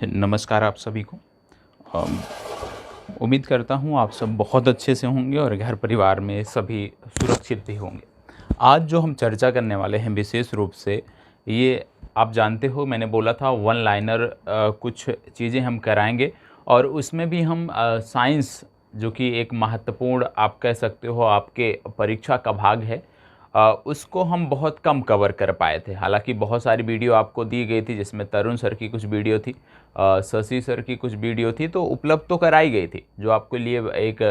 नमस्कार आप सभी को। उम्मीद करता हूँ आप सब बहुत अच्छे से होंगे और घर परिवार में सभी सुरक्षित भी होंगे। आज जो हम चर्चा करने वाले हैं विशेष रूप से ये आप जानते हो मैंने बोला था वन लाइनर कुछ चीज़ें हम कराएंगे और उसमें भी हम साइंस जो कि एक महत्वपूर्ण आप कह सकते हो आपके परीक्षा का भाग है, उसको हम बहुत कम कवर कर पाए थे। हालांकि बहुत सारी वीडियो आपको दी गई थी जिसमें तरुण सर की कुछ वीडियो थी, शशि सर की कुछ वीडियो थी, तो उपलब्ध तो कराई गई थी। जो आपके लिए एक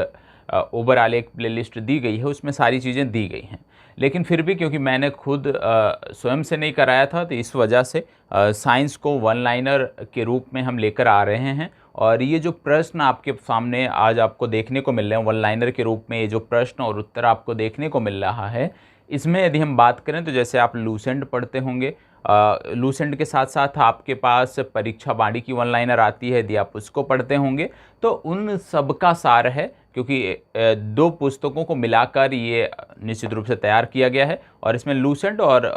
ओवरऑल एक प्लेलिस्ट दी गई है उसमें सारी चीज़ें दी गई हैं। लेकिन फिर भी क्योंकि मैंने खुद स्वयं से नहीं कराया था तो इस वजह से साइंस को वन लाइनर के रूप में हम लेकर आ रहे हैं। और ये जो प्रश्न आपके सामने आज आपको देखने को मिल रहे हैं वन लाइनर के रूप में, ये जो प्रश्न और उत्तर आपको देखने को मिल रहा है, इसमें यदि हम बात करें तो जैसे आप लूसेंट पढ़ते होंगे, लूसेंट के साथ साथ आपके पास परीक्षा बाड़ी की वन लाइनर आती है, यदि आप उसको पढ़ते होंगे तो उन सब का सार है। क्योंकि दो पुस्तकों को मिलाकर ये निश्चित रूप से तैयार किया गया है और इसमें लूसेंट और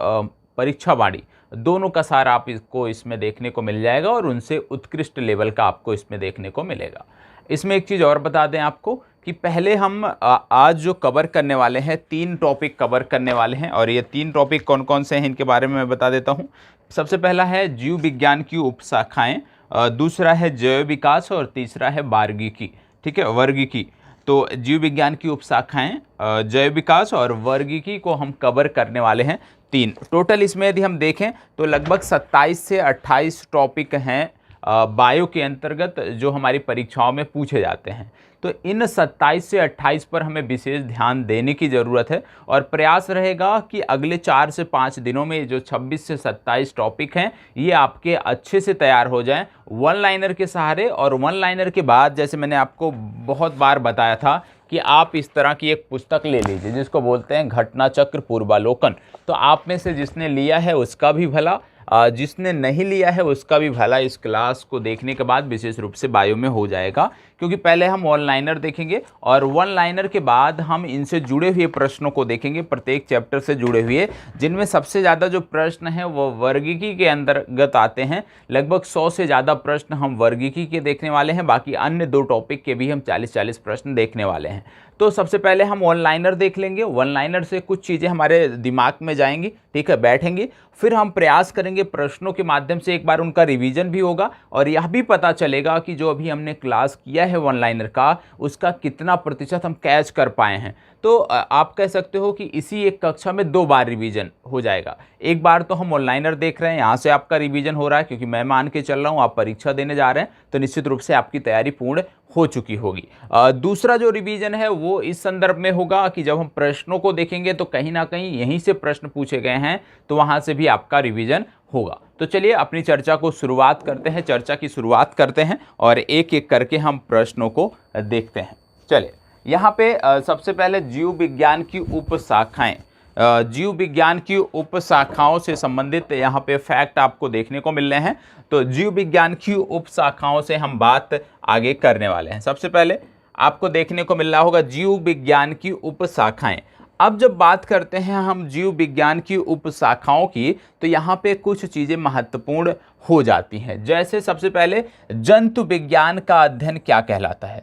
परीक्षा बाड़ी दोनों का सार आप इसको इसमें देखने को मिल जाएगा और उनसे उत्कृष्ट लेवल का आपको इसमें देखने को मिलेगा। इसमें एक चीज़ और बता दें आपको कि पहले हम आज जो कवर करने वाले हैं 3 टॉपिक कवर करने वाले हैं और ये 3 टॉपिक कौन कौन से हैं इनके बारे में मैं बता देता हूँ। सबसे पहला है जीव विज्ञान की उपशाखाएं, दूसरा है जैव विकास और तीसरा है वर्गीकी। ठीक है, वर्गीकी। तो जीव विज्ञान की उपशाखाएं, जैव विकास और वर्गीकी को हम कवर करने वाले हैं 3। टोटल इसमें यदि हम देखें तो लगभग 27 से 28 टॉपिक हैं बायो के अंतर्गत जो हमारी परीक्षाओं में पूछे जाते हैं। तो इन 27 से 28 पर हमें विशेष ध्यान देने की ज़रूरत है और प्रयास रहेगा कि अगले 4 से 5 दिनों में जो 26 से 27 टॉपिक हैं ये आपके अच्छे से तैयार हो जाएं वन लाइनर के सहारे। और वन लाइनर के बाद जैसे मैंने आपको बहुत बार बताया था कि आप इस तरह की एक पुस्तक ले लीजिए जिसको बोलते हैं घटना चक्र पूर्वालोकन। तो आप में से जिसने लिया है उसका भी भला, जिसने नहीं लिया है उसका भी भला इस क्लास को देखने के बाद विशेष रूप से बायो में हो जाएगा। क्योंकि पहले हम वन लाइनर देखेंगे और वन लाइनर के बाद हम इनसे जुड़े हुए प्रश्नों को देखेंगे, प्रत्येक चैप्टर से जुड़े हुए, जिनमें सबसे ज़्यादा जो प्रश्न हैं वो वर्गीकी के अंतर्गत आते हैं। लगभग 100 से ज़्यादा प्रश्न हम वर्गीकी के देखने वाले हैं, बाकी अन्य 2 टॉपिक के भी हम 40-40 प्रश्न देखने वाले हैं। तो सबसे पहले हम वन लाइनर देख लेंगे, वन लाइनर से कुछ चीज़ें हमारे दिमाग में जाएंगी, ठीक है, बैठेंगी। फिर हम प्रयास करेंगे प्रश्नों के माध्यम से, एक बार उनका रिवीजन भी होगा और यह भी पता चलेगा कि जो अभी हमने क्लास किया है वन लाइनर का उसका कितना प्रतिशत हम कैच कर पाए हैं। तो आप कह सकते हो कि इसी एक कक्षा में 2 बार रिवीजन हो जाएगा। एक बार तो हम वन लाइनर देख रहे हैं, यहाँ से आपका रिवीजन हो रहा है क्योंकि मैं मान के चल रहा हूँ आप परीक्षा देने जा रहे हैं तो निश्चित रूप से आपकी तैयारी पूर्ण हो चुकी होगी। दूसरा जो रिवीजन है वो इस संदर्भ में होगा कि जब हम प्रश्नों को देखेंगे तो कहीं ना कहीं यहीं से प्रश्न पूछे गए हैं तो वहाँ से भी आपका रिवीजन होगा। तो चलिए अपनी चर्चा को शुरुआत करते हैं, चर्चा की शुरुआत करते हैं और एक एक करके हम प्रश्नों को देखते हैं। चलिए यहाँ पे सबसे पहले जीव विज्ञान की उपशाखाएं, जीव विज्ञान की उपशाखाओं से संबंधित यहाँ पे फैक्ट आपको देखने को मिल रहे हैं। तो जीव विज्ञान की उपशाखाओं से हम बात आगे करने वाले हैं। सबसे पहले आपको देखने को मिल रहा होगा जीव विज्ञान की उपशाखाएं। अब जब बात करते हैं हम जीव विज्ञान की उपशाखाओं की तो यहाँ पे कुछ चीज़ें महत्वपूर्ण हो जाती हैं। जैसे सबसे पहले जंतु विज्ञान का अध्ययन क्या कहलाता है,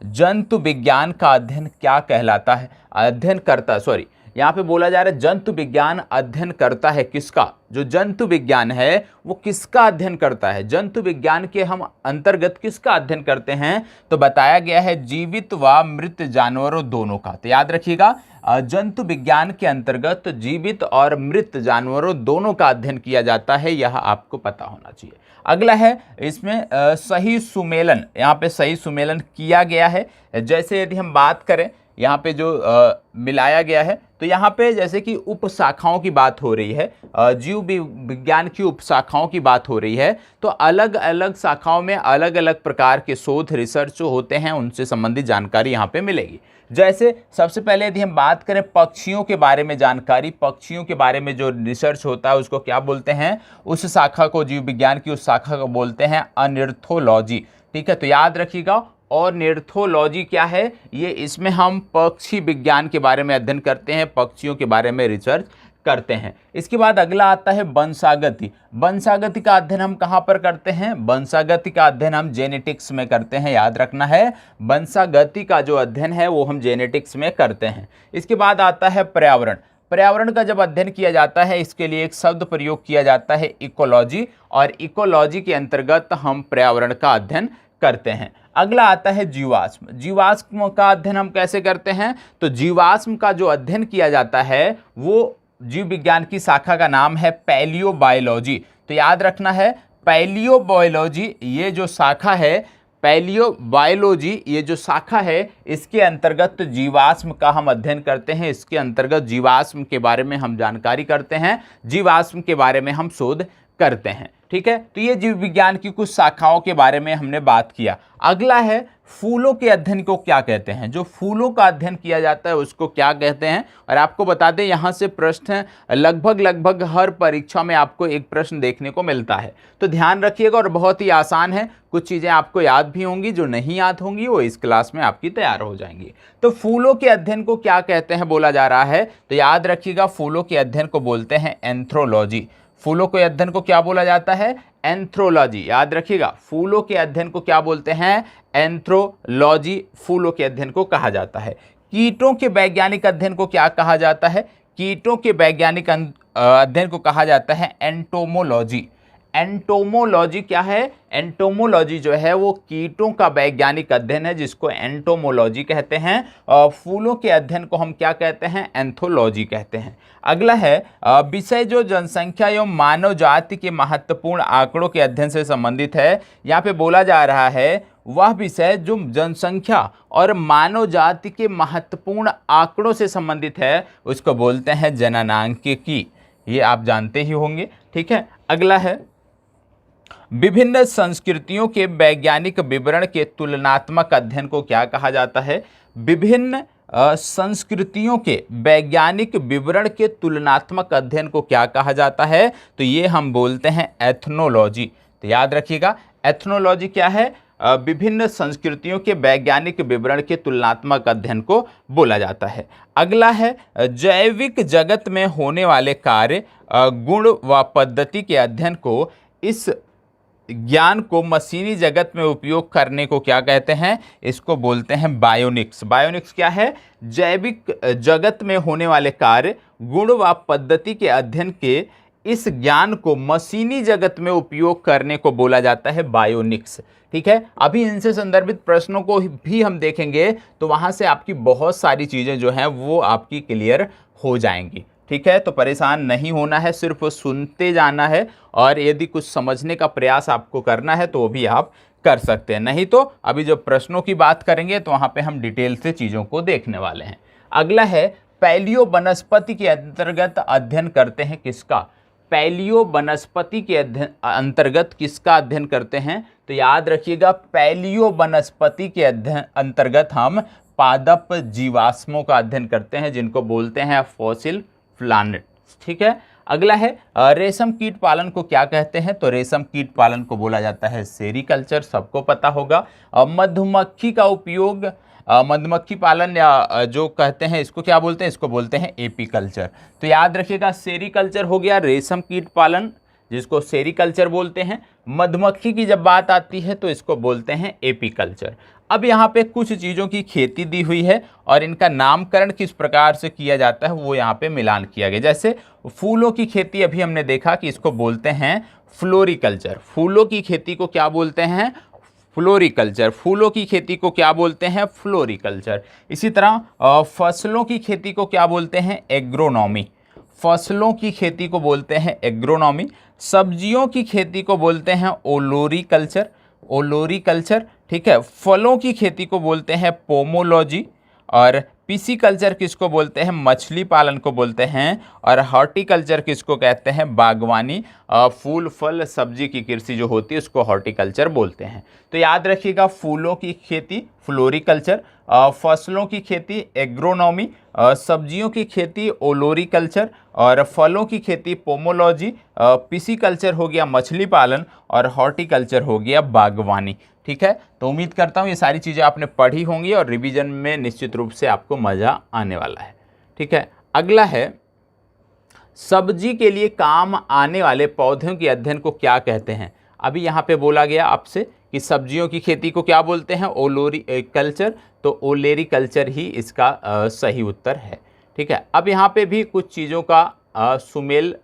जंतु विज्ञान का अध्ययन क्या कहलाता है, अध्ययन करता, सॉरी यहाँ पे बोला जा रहा है जंतु विज्ञान अध्ययन करता है किसका, जो जंतु विज्ञान है वो किसका अध्ययन करता है, जंतु विज्ञान के हम अंतर्गत किसका अध्ययन करते हैं, तो बताया गया है जीवित व मृत जानवरों दोनों का। तो याद रखिएगा जंतु विज्ञान के अंतर्गत जीवित और मृत जानवरों दोनों का अध्ययन किया जाता है, यह आपको पता होना चाहिए। अगला है इसमें सही सुमेलन, यहाँ पे सही सुमेलन किया गया है। जैसे यदि हम बात करें यहाँ पे जो मिलाया गया है तो यहाँ पे जैसे कि उपशाखाओं की बात हो रही है, जीव विज्ञान की उपशाखाओं की बात हो रही है, तो अलग अलग शाखाओं में अलग अलग प्रकार के शोध रिसर्च जो होते हैं उनसे संबंधित जानकारी यहाँ पे मिलेगी। जैसे सबसे पहले यदि हम बात करें पक्षियों के बारे में जानकारी, पक्षियों के बारे में जो रिसर्च होता है उसको क्या बोलते हैं, उस शाखा को, जीव विज्ञान की उस शाखा को बोलते हैं अनिर्थोलॉजी। ठीक है, तो याद रखिएगा। और निर्थोलॉजी क्या है, ये इसमें हम पक्षी विज्ञान के बारे में अध्ययन करते हैं, पक्षियों के बारे में रिसर्च करते हैं। इसके बाद अगला आता है वंशागति। वंशागति का अध्ययन हम कहाँ पर करते हैं? वंशागति का अध्ययन हम जेनेटिक्स में करते हैं, याद रखना है। वंशागति का जो अध्ययन है वो हम जेनेटिक्स में करते हैं। इसके बाद आता है पर्यावरण। पर्यावरण का जब अध्ययन किया जाता है, इसके लिए एक शब्द प्रयोग किया जाता है इकोलॉजी, और इकोलॉजी के अंतर्गत हम पर्यावरण का अध्ययन करते हैं। अगला आता है जीवाश्म। जीवाश्म का अध्ययन हम कैसे करते हैं? तो जीवाश्म का जो अध्ययन किया जाता है वो जीव विज्ञान की शाखा का नाम है पैलियोबायोलॉजी। तो याद रखना है, पैलियोबायोलॉजी ये जो शाखा है, पैलियोबायोलॉजी ये जो शाखा है, इसके अंतर्गत जीवाश्म का हम अध्ययन करते हैं। इसके अंतर्गत जीवाश्म के बारे में हम जानकारी करते हैं, जीवाश्म के बारे में हम शोध करते हैं। ठीक है, तो ये जीव विज्ञान की कुछ शाखाओं के बारे में हमने बात किया। अगला है फूलों के अध्ययन को क्या कहते हैं? जो फूलों का अध्ययन किया जाता है उसको क्या कहते हैं? और आपको बता दें, यहाँ से प्रश्न लगभग हर परीक्षा में आपको एक प्रश्न देखने को मिलता है, तो ध्यान रखिएगा। और बहुत ही आसान है, कुछ चीज़ें आपको याद भी होंगी, जो नहीं याद होंगी वो इस क्लास में आपकी तैयार हो जाएंगी। तो फूलों के अध्ययन को क्या कहते हैं बोला जा रहा है, तो याद रखिएगा, फूलों के अध्ययन को बोलते हैं एंथ्रोलॉजी। फूलों के अध्ययन को क्या बोला जाता है? एंथ्रोलॉजी। याद रखिएगा, फूलों के अध्ययन को क्या बोलते हैं? एंथ्रोलॉजी फूलों के अध्ययन को कहा जाता है। कीटों के वैज्ञानिक अध्ययन को क्या कहा जाता है? कीटों के वैज्ञानिक अध्ययन को कहा जाता है एंटोमोलॉजी। एंटोमोलॉजी क्या है? एंटोमोलॉजी जो है वो कीटों का वैज्ञानिक अध्ययन है, जिसको एंटोमोलॉजी कहते हैं। और फूलों के अध्ययन को हम क्या कहते हैं? एंथोलॉजी कहते हैं। अगला है विषय जो जनसंख्या एवं मानव जाति के महत्वपूर्ण आंकड़ों के अध्ययन से संबंधित है। यहाँ पे बोला जा रहा है वह विषय जो जनसंख्या और मानव जाति के महत्वपूर्ण आंकड़ों से संबंधित है, उसको बोलते हैं जननांकिकी। ये आप जानते ही होंगे। ठीक है, अगला है विभिन्न संस्कृतियों के वैज्ञानिक विवरण के तुलनात्मक अध्ययन को क्या कहा जाता है? विभिन्न संस्कृतियों के वैज्ञानिक विवरण के तुलनात्मक अध्ययन को क्या कहा जाता है? तो ये हम बोलते हैं एथनोलॉजी। तो याद रखिएगा, एथनोलॉजी क्या है? विभिन्न संस्कृतियों के वैज्ञानिक विवरण के तुलनात्मक अध्ययन को बोला जाता है। अगला है जैविक जगत में होने वाले कार्य, गुण व पद्धति के अध्ययन को, इस ज्ञान को मशीनी जगत में उपयोग करने को क्या कहते हैं? इसको बोलते हैं बायोनिक्स। बायोनिक्स क्या है? जैविक जगत में होने वाले कार्य, गुण व पद्धति के अध्ययन के इस ज्ञान को मशीनी जगत में उपयोग करने को बोला जाता है बायोनिक्स। ठीक है, अभी इनसे संदर्भित प्रश्नों को भी हम देखेंगे, तो वहां से आपकी बहुत सारी चीजें जो हैं वो आपकी क्लियर हो जाएंगी। ठीक है, तो परेशान नहीं होना है, सिर्फ सुनते जाना है, और यदि कुछ समझने का प्रयास आपको करना है तो वो भी आप कर सकते हैं। नहीं तो अभी जब प्रश्नों की बात करेंगे तो वहाँ पे हम डिटेल से चीज़ों को देखने वाले हैं। अगला है पैलियो वनस्पति के अंतर्गत अध्ययन करते हैं किसका? पैलियो वनस्पति के अंतर्गत किसका अध्ययन करते हैं? तो याद रखिएगा, पैलियो वनस्पति के अध्ययन अंतर्गत हम पादप जीवाश्मों का अध्ययन करते हैं, जिनको बोलते हैं फॉसिल प्लैनेट्स। ठीक है, अगला है रेशम कीट पालन को क्या कहते हैं? तो रेशम कीट पालन को बोला जाता है सेरीकल्चर, सबको पता होगा। मधुमक्खी का उपयोग, मधुमक्खी पालन या जो कहते हैं इसको क्या बोलते हैं? इसको बोलते हैं एपीकल्चर। तो याद रखिएगा, सेरीकल्चर हो गया रेशम कीट पालन, जिसको सेरीकल्चर बोलते हैं। मधुमक्खी की जब बात आती है तो इसको बोलते हैं एपीकल्चर। अब यहाँ पे कुछ चीज़ों की खेती दी हुई है और इनका नामकरण किस प्रकार से किया जाता है वो यहाँ पे मिलान किया गया। जैसे फूलों की खेती अभी हमने देखा कि इसको बोलते हैं फ्लोरिकल्चर। फूलों की खेती को क्या बोलते हैं? फ्लोरिकल्चर। फूलों की खेती को क्या बोलते हैं? फ्लोरिकल्चर। इसी तरह फसलों की खेती को क्या बोलते हैं? एग्रोनॉमी। फसलों की खेती को बोलते हैं एग्रोनॉमी। सब्जियों की खेती को बोलते हैं ओलोरीकल्चर। ओलोरीकल्चर, ठीक है। फलों की खेती को बोलते हैं पोमोलॉजी। और पिसीकल्चर किसको बोलते हैं? मछली पालन को बोलते हैं। और हॉर्टिकल्चर किसको कहते हैं? बागवानी, फूल फल सब्जी की कृषि जो होती है उसको हॉर्टिकल्चर बोलते हैं। तो याद रखिएगा, फूलों की खेती फ्लोरिकल्चर, फसलों की खेती एग्रोनॉमी, सब्जियों की खेती ओलोरीकल्चर, और फलों की खेती पोमोलॉजी, पिसीकल्चर हो गया मछली पालन, और हॉर्टिकल्चर हो गया बागवानी। ठीक है, तो उम्मीद करता हूँ ये सारी चीज़ें आपने पढ़ी होंगी और रिवीजन में निश्चित रूप से आपको मज़ा आने वाला है। ठीक है, अगला है सब्जी के लिए काम आने वाले पौधों के अध्ययन को क्या कहते हैं? अभी यहाँ पे बोला गया आपसे कि सब्जियों की खेती को क्या बोलते हैं? ओलोरी कल्चर। तो ओलेरी कल्चर ही इसका सही उत्तर है। ठीक है, अब यहाँ पे भी कुछ चीज़ों का सुमेल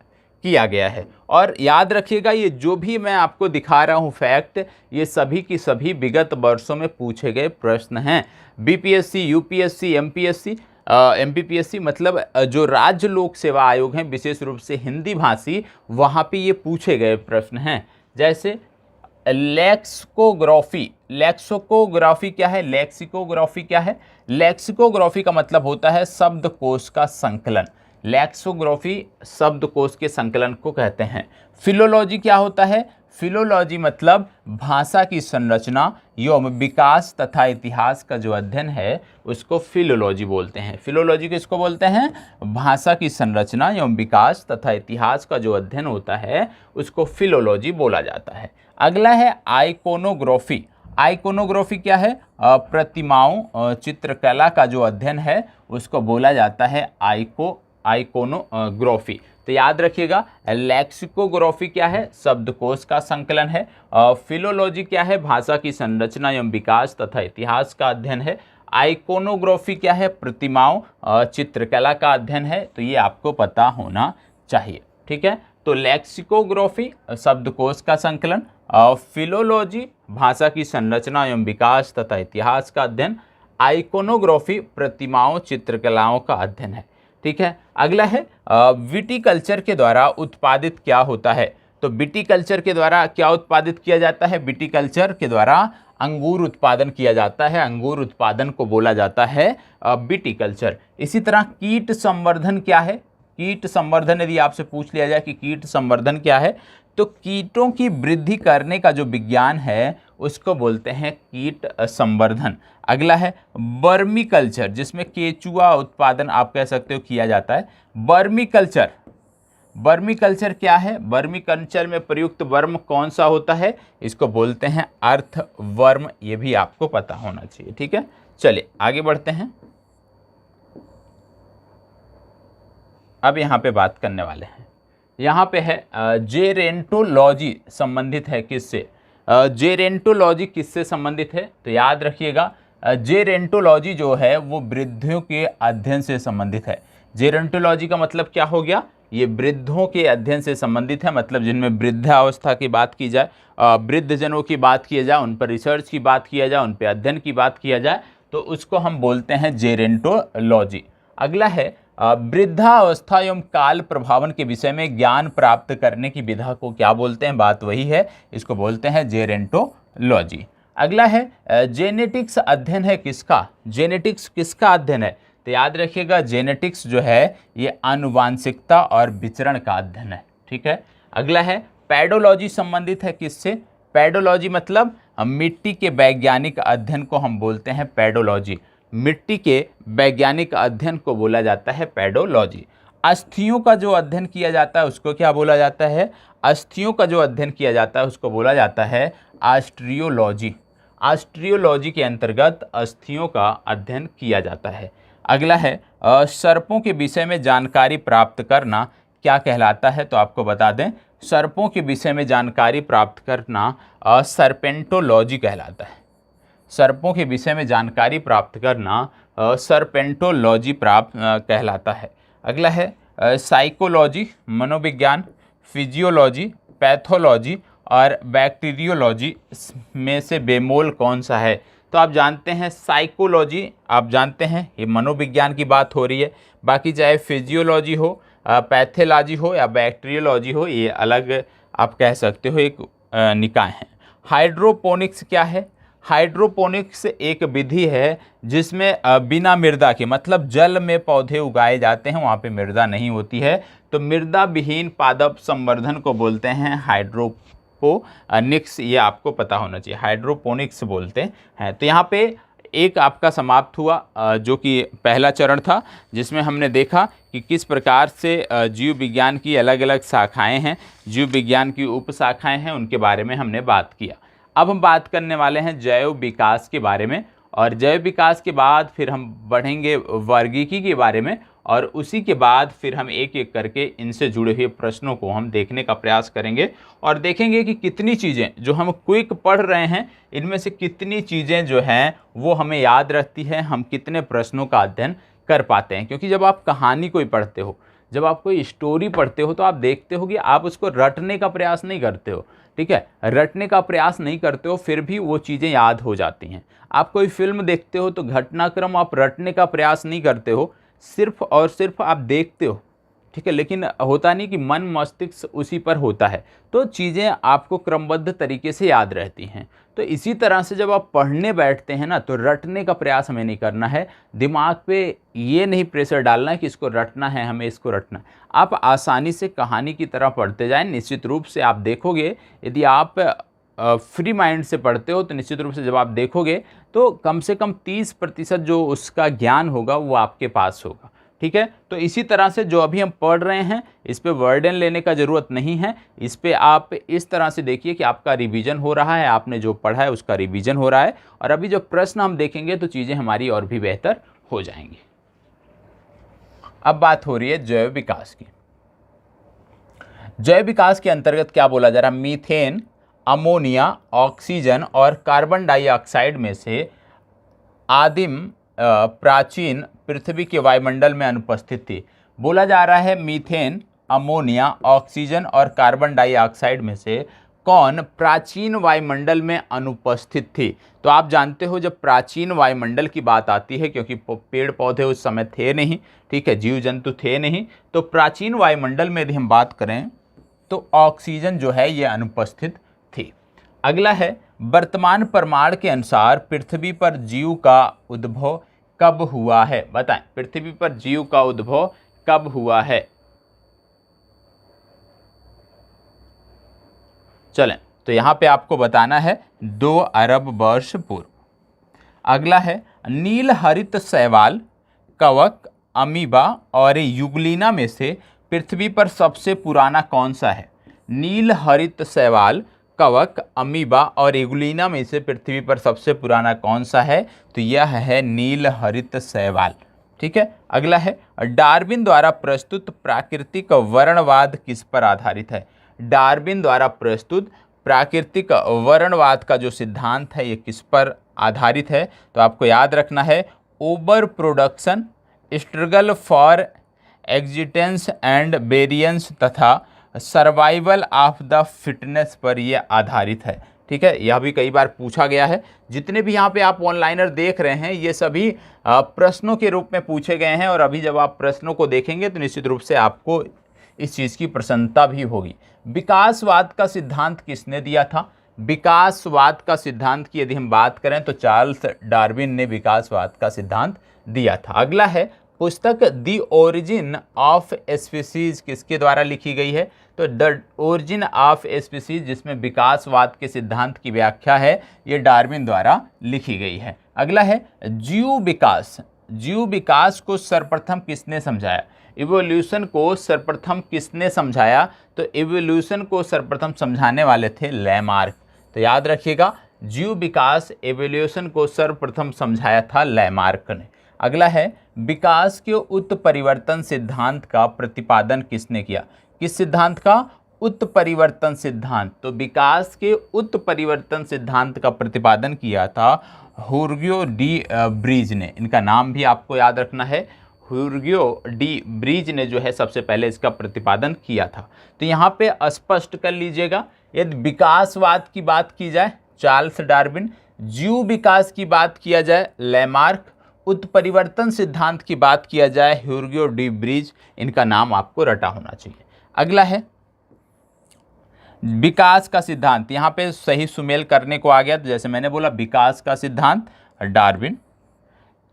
किया गया है। और याद रखिएगा, ये जो भी मैं आपको दिखा रहा हूँ फैक्ट, ये सभी की सभी विगत वर्षों में पूछे गए प्रश्न हैं। बीपीएससी, यूपीएससी, एमपीएससी, एमपीपीएससी मतलब जो राज्य लोक सेवा आयोग हैं विशेष रूप से हिंदी भाषी, वहाँ पे ये पूछे गए प्रश्न हैं। जैसे लेक्सिकोग्राफी, लेक्सिकोग्राफी क्या है? लेक्सिकोग्राफी क्या है? लेक्सिकोग्राफी का मतलब होता है शब्दकोश का संकलन। लेक्सिकोग्राफी शब्दकोश के संकलन को कहते हैं। फिलोलॉजी क्या होता है? फिलोलॉजी मतलब भाषा की संरचना एवं विकास तथा इतिहास का जो अध्ययन है उसको फिलोलॉजी बोलते हैं। फिलोलॉजी किसको बोलते हैं? भाषा की संरचना एवं विकास तथा इतिहास का जो अध्ययन होता है उसको फिलोलॉजी बोला जाता है। अगला है आइकोनोग्राफी। आइकोनोग्राफी क्या है? प्रतिमाओं, चित्रकला का जो अध्ययन है उसको बोला जाता है आइकोनोग्राफी। तो याद रखिएगा, लेक्सिकोग्राफी क्या है? शब्दकोश का संकलन है। फिलोलॉजी क्या है? भाषा की संरचना एवं विकास तथा इतिहास का अध्ययन है। आइकोनोग्राफी क्या है? प्रतिमाओं, चित्रकला का अध्ययन है। तो ये आपको पता होना चाहिए। ठीक है, तो लेक्सिकोग्राफी शब्दकोश का संकलन, फिलोलॉजी भाषा की संरचना एवं विकास तथा इतिहास का अध्ययन, आइकोनोग्राफी प्रतिमाओं चित्रकलाओं का अध्ययन है। ठीक है, अगला है विटीकल्चर के द्वारा उत्पादित क्या होता है? तो विटीकल्चर के द्वारा क्या उत्पादित किया जाता है? विटीकल्चर के द्वारा अंगूर उत्पादन किया जाता है। अंगूर उत्पादन को बोला जाता है विटीकल्चर। इसी तरह कीट संवर्धन क्या है? कीट संवर्धन यदि आपसे पूछ लिया जाए कि कीट संवर्धन क्या है, तो कीटों की वृद्धि करने का जो विज्ञान है उसको बोलते हैं कीट संवर्धन। अगला है वर्मी कल्चर, जिसमें केचुआ उत्पादन आप कह सकते हो किया जाता है। वर्मी कल्चर, वर्मी कल्चर क्या है? वर्मी कल्चर में प्रयुक्त वर्म कौन सा होता है? इसको बोलते हैं अर्थवर्म। ये भी आपको पता होना चाहिए। ठीक है, चलिए आगे बढ़ते हैं। अब यहाँ पे बात करने वाले हैं, यहाँ पे है जेरेंटोलॉजी संबंधित है किससे? जेरेंटोलॉजी किससे संबंधित है? तो याद रखिएगा, जेरेंटोलॉजी जो है वो वृद्धों के अध्ययन से संबंधित है। जेरेंटोलॉजी का मतलब क्या हो गया? ये वृद्धों के अध्ययन से संबंधित है, मतलब जिनमें वृद्धावस्था की बात की जाए, वृद्धजनों की बात किया जाए, उन पर रिसर्च की बात किया जाए, उन पर अध्ययन की बात किया जाए, तो उसको हम बोलते हैं जेरेंटोलॉजी। अगला है वृद्धावस्था एवं काल प्रभावन के विषय में ज्ञान प्राप्त करने की विधा को क्या बोलते हैं? बात वही है, इसको बोलते हैं जेरेंटोलॉजी। अगला है जेनेटिक्स अध्ययन है किसका? जेनेटिक्स किसका अध्ययन है? तो याद रखिएगा, जेनेटिक्स जो है ये आनुवांशिकता और विचरण का अध्ययन है। ठीक है, अगला है पैडोलॉजी संबंधित है किससे? पैडोलॉजी मतलब मिट्टी के वैज्ञानिक अध्ययन को हम बोलते हैं पैडोलॉजी। मिट्टी के वैज्ञानिक अध्ययन को बोला जाता है पैडोलॉजी। अस्थियों का जो अध्ययन किया जाता है उसको क्या बोला जाता है? अस्थियों का जो अध्ययन किया जाता है उसको बोला जाता है ऑस्टियोलॉजी। ऑस्टियोलॉजी के अंतर्गत अस्थियों का अध्ययन किया जाता है। अगला है सर्पों के विषय में जानकारी प्राप्त करना क्या कहलाता है? तो आपको बता दें, सर्पों के विषय में जानकारी प्राप्त करना सर्पेंटोलॉजी कहलाता है। सर्पों के विषय में जानकारी प्राप्त करना सर्पेंटोलॉजी कहलाता है। अगला है साइकोलॉजी मनोविज्ञान, फिजियोलॉजी, पैथोलॉजी और बैक्टीरियोलॉजी में से बेमोल कौन सा है? तो आप जानते हैं साइकोलॉजी, आप जानते हैं ये मनोविज्ञान की बात हो रही है। बाकी चाहे फिजियोलॉजी हो, पैथोलॉजी हो या बैक्टीरियोलॉजी हो, ये अलग आप कह सकते हो एक निकाय है। हाइड्रोपोनिक्स क्या है? हाइड्रोपोनिक्स एक विधि है जिसमें बिना मृदा के, मतलब जल में पौधे उगाए जाते हैं, वहाँ पे मृदा नहीं होती है, तो मृदा विहीन पादप संवर्धन को बोलते हैं हाइड्रोपोनिक्स। ये आपको पता होना चाहिए, हाइड्रोपोनिक्स बोलते हैं। तो यहाँ पे एक आपका समाप्त हुआ जो कि पहला चरण था, जिसमें हमने देखा कि किस प्रकार से जीव विज्ञान की अलग अलग शाखाएं हैं, जीव विज्ञान की उप शाखाएं हैं, उनके बारे में हमने बात किया। अब हम बात करने वाले हैं जैव विकास के बारे में, और जैव विकास के बाद फिर हम बढ़ेंगे वर्गीकी के बारे में, और उसी के बाद फिर हम एक एक करके इनसे जुड़े हुए प्रश्नों को हम देखने का प्रयास करेंगे और देखेंगे कि कितनी चीज़ें जो हम क्विक पढ़ रहे हैं इनमें से कितनी चीज़ें जो हैं वो हमें याद रहती हैं, हम कितने प्रश्नों का अध्ययन कर पाते हैं। क्योंकि जब आप कहानी कोई पढ़ते हो, जब आप कोई स्टोरी पढ़ते हो तो आप देखते हो कि आप उसको रटने का प्रयास नहीं करते हो, ठीक है, रटने का प्रयास नहीं करते हो, फिर भी वो चीज़ें याद हो जाती हैं। आप कोई फिल्म देखते हो तो घटनाक्रम आप रटने का प्रयास नहीं करते हो, सिर्फ और सिर्फ आप देखते हो, ठीक है, लेकिन होता नहीं कि मन मस्तिष्क उसी पर होता है, तो चीज़ें आपको क्रमबद्ध तरीके से याद रहती हैं। तो इसी तरह से जब आप पढ़ने बैठते हैं ना तो रटने का प्रयास हमें नहीं करना है, दिमाग पे ये नहीं प्रेशर डालना है कि इसको रटना है, हमें इसको रटना है। आप आसानी से कहानी की तरह पढ़ते जाएं। निश्चित रूप से आप देखोगे, यदि आप फ्री माइंड से पढ़ते हो तो निश्चित रूप से जब आप देखोगे तो कम से कम 30% जो उसका ज्ञान होगा वो आपके पास होगा, ठीक है। तो इसी तरह से जो अभी हम पढ़ रहे हैं इस पे वर्डन लेने का ज़रूरत नहीं है, इस पे आप इस तरह से देखिए कि आपका रिवीजन हो रहा है, आपने जो पढ़ा है उसका रिवीजन हो रहा है, और अभी जो प्रश्न हम देखेंगे तो चीज़ें हमारी और भी बेहतर हो जाएंगी। अब बात हो रही है जैव विकास की। जैव विकास के अंतर्गत क्या बोला जा रहा है? मीथेन, अमोनिया, ऑक्सीजन और कार्बन डाइऑक्साइड में से आदिम प्राचीन पृथ्वी के वायुमंडल में अनुपस्थित थी। बोला जा रहा है मीथेन, अमोनिया, ऑक्सीजन और कार्बन डाइऑक्साइड में से कौन प्राचीन वायुमंडल में अनुपस्थित थी। तो आप जानते हो जब प्राचीन वायुमंडल की बात आती है, क्योंकि पेड़ पौधे उस समय थे नहीं, ठीक है, जीव जंतु थे नहीं, तो प्राचीन वायुमंडल में यदि हम बात करें तो ऑक्सीजन जो है ये अनुपस्थित थी। अगला है, वर्तमान प्रमाण के अनुसार पृथ्वी पर जीव का उद्भव कब हुआ है? बताएं, पृथ्वी पर जीव का उद्भव कब हुआ है? चलें, तो यहां पे आपको बताना है 2 अरब वर्ष पूर्व। अगला है, नील हरित शैवाल, कवक, अमीबा और युगलिना में से पृथ्वी पर सबसे पुराना कौन सा है? नील हरित शैवाल, कवक, अमीबा और युगलिना में से पृथ्वी पर सबसे पुराना कौन सा है? तो यह है नील हरित शैवाल, ठीक है। अगला है, डार्विन द्वारा प्रस्तुत प्राकृतिक वर्णवाद किस पर आधारित है? डार्विन द्वारा प्रस्तुत प्राकृतिक वर्णवाद का जो सिद्धांत है ये किस पर आधारित है? तो आपको याद रखना है, over production, struggle for existence and variance तथा सर्वाइवल ऑफ द फिटनेस पर यह आधारित है, ठीक है। यह भी कई बार पूछा गया है। जितने भी यहाँ पे आप ऑनलाइनर देख रहे हैं ये सभी प्रश्नों के रूप में पूछे गए हैं, और अभी जब आप प्रश्नों को देखेंगे तो निश्चित रूप से आपको इस चीज़ की प्रसन्नता भी होगी। विकासवाद का सिद्धांत किसने दिया था? विकासवाद का सिद्धांत की यदि हम बात करें तो चार्ल्स डार्विन ने विकासवाद का सिद्धांत दिया था। अगला है, पुस्तक द ओरिजिन ऑफ स्पीसीज किसके द्वारा लिखी गई है? तो द ओरिजिन ऑफ स्पीसीज, जिसमें विकासवाद के सिद्धांत की व्याख्या है, ये डार्विन द्वारा लिखी गई है। अगला है, जीव विकास। जीव विकास को सर्वप्रथम किसने समझाया? इवोल्यूशन को सर्वप्रथम किसने समझाया? तो इवोल्यूशन को सर्वप्रथम समझाने वाले थे लैमार्क। तो याद रखिएगा, जीव विकास एवोल्यूशन को सर्वप्रथम समझाया था लैमार्क ने। अगला है, विकास के उत्परिवर्तन सिद्धांत का प्रतिपादन किसने किया? किस सिद्धांत का? उत्परिवर्तन सिद्धांत। तो विकास के उत्परिवर्तन सिद्धांत का प्रतिपादन किया था ह्यूगो डी ब्रीज ने। इनका नाम भी आपको याद रखना है, ह्यूगो डी ब्रीज ने जो है सबसे पहले इसका प्रतिपादन किया था। तो यहाँ पे स्पष्ट कर लीजिएगा, यदि विकासवाद की बात की जाए चार्ल्स डार्विन, जीव विकास की बात किया जाए लैमार्क, उत्परिवर्तन सिद्धांत की बात किया जाए ह्यूगो डी ब्रीज, इनका नाम आपको रटा होना चाहिए। अगला है, विकास का सिद्धांत। यहाँ पे सही सुमेल करने को आ गया, तो जैसे मैंने बोला विकास का सिद्धांत डार्विन।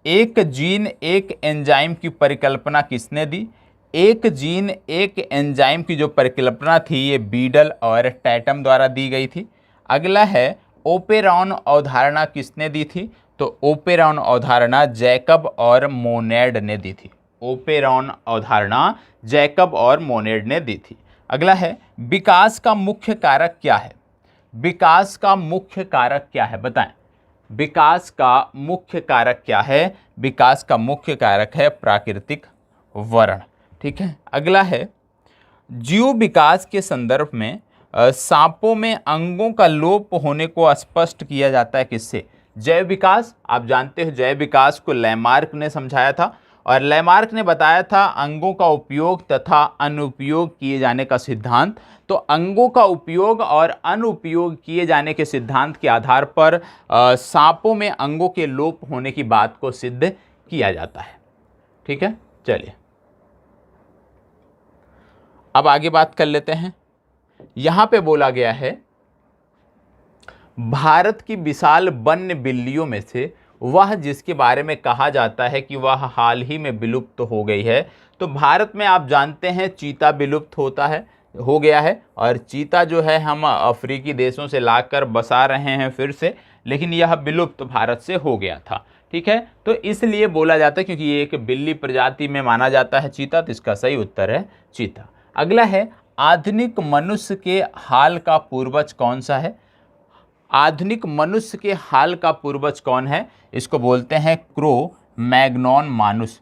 एक जीन एक एंजाइम की परिकल्पना किसने दी? एक जीन एक एंजाइम की जो परिकल्पना थी ये बीडल और टैटम द्वारा दी गई थी। अगला है, ओपेरॉन अवधारणा किसने दी थी? तो ओपेरॉन अवधारणा जैकब और मोनेड ने दी थी। ओपेरॉन अवधारणा जैकब और मोनेड ने दी थी। अगला है, विकास का मुख्य कारक क्या है? विकास का मुख्य कारक क्या है? बताएं, विकास का मुख्य कारक क्या है? विकास का मुख्य कारक है प्राकृतिक वर्ण। ठीक है, अगला है जीव विकास के संदर्भ में सांपों में अंगों का लोप होने को स्पष्ट किया जाता है किससे? जैव विकास। आप जानते हो जैव विकास को लैमार्क ने समझाया था और लैमार्क ने बताया था अंगों का उपयोग तथा अनुपयोग किए जाने का सिद्धांत। तो अंगों का उपयोग और अनुपयोग किए जाने के सिद्धांत के आधार पर सांपों में अंगों के लोप होने की बात को सिद्ध किया जाता है। ठीक है, चलिए अब आगे बात कर लेते हैं। यहां पे बोला गया है भारत की विशाल वन्य बिल्लियों में से वह जिसके बारे में कहा जाता है कि वह हाल ही में विलुप्त हो गई है। तो भारत में आप जानते हैं चीता विलुप्त हो गया है और चीता जो है हम अफ्रीकी देशों से लाकर बसा रहे हैं फिर से, लेकिन यह विलुप्त भारत से हो गया था। ठीक है, तो इसलिए बोला जाता है क्योंकि ये एक बिल्ली प्रजाति में माना जाता है चीता, तो इसका सही उत्तर है चीता। अगला है आधुनिक मनुष्य के हाल का पूर्वज कौन सा है? आधुनिक मनुष्य के हाल का पूर्वज कौन है? इसको बोलते हैं क्रो मैग्नॉन मानुस।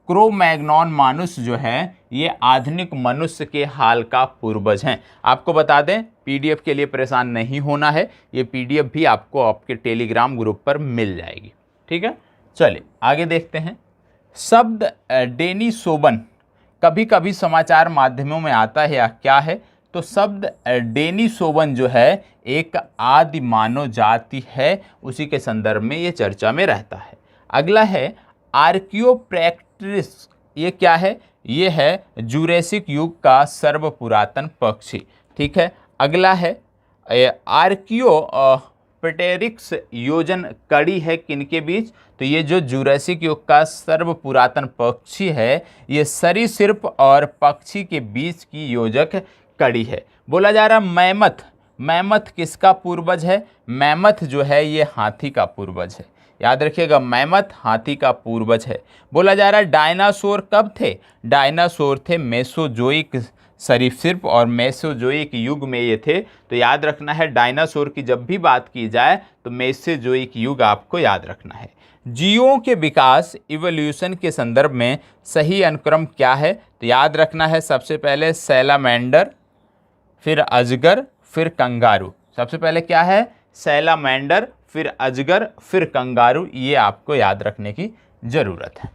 क्रो मैग्नॉन मानुस जो है ये आधुनिक मनुष्य के हाल का पूर्वज हैं। आपको बता दें पीडीएफ के लिए परेशान नहीं होना है, ये पीडीएफ भी आपको आपके टेलीग्राम ग्रुप पर मिल जाएगी। ठीक है, चलिए आगे देखते हैं। शब्द डेनिसोवन कभी कभी समाचार माध्यमों में आता है या क्या है? तो शब्द डेनिसोवन जो है एक आदि मानव जाति है, उसी के संदर्भ में ये चर्चा में रहता है। अगला है आर्कियोप्टेरिक्स, ये क्या है? ये है जुरेसिक युग का सर्वपुरातन पक्षी। ठीक है, अगला है आर्कियोप्टेरिक्स योजन कड़ी है किनके बीच? तो ये जो जुरासिक युग का सर्वपुरातन पक्षी है ये सरीसृप और पक्षी के बीच की योजक कड़ी है। बोला जा रहा मैमथ, मैमथ किसका पूर्वज है? मैमथ जो है ये हाथी का पूर्वज है, याद रखिएगा मैमथ हाथी का पूर्वज है। बोला जा रहा है डायनासोर कब थे? डायनासोर थे मेसोजोइक सरीसृप और मेसोजोइक युग में ये थे। तो याद रखना है डायनासोर की जब भी बात की जाए तो मेसोजोइक युग आपको याद रखना है। जीवों के विकास इवोल्यूशन के संदर्भ में सही अनुक्रम क्या है? तो याद रखना है सबसे पहले सैलामेंडर, फिर अजगर, फिर कंगारू। सबसे पहले क्या है? सैलामेंडर, फिर अजगर, फिर कंगारू, ये आपको याद रखने की जरूरत है।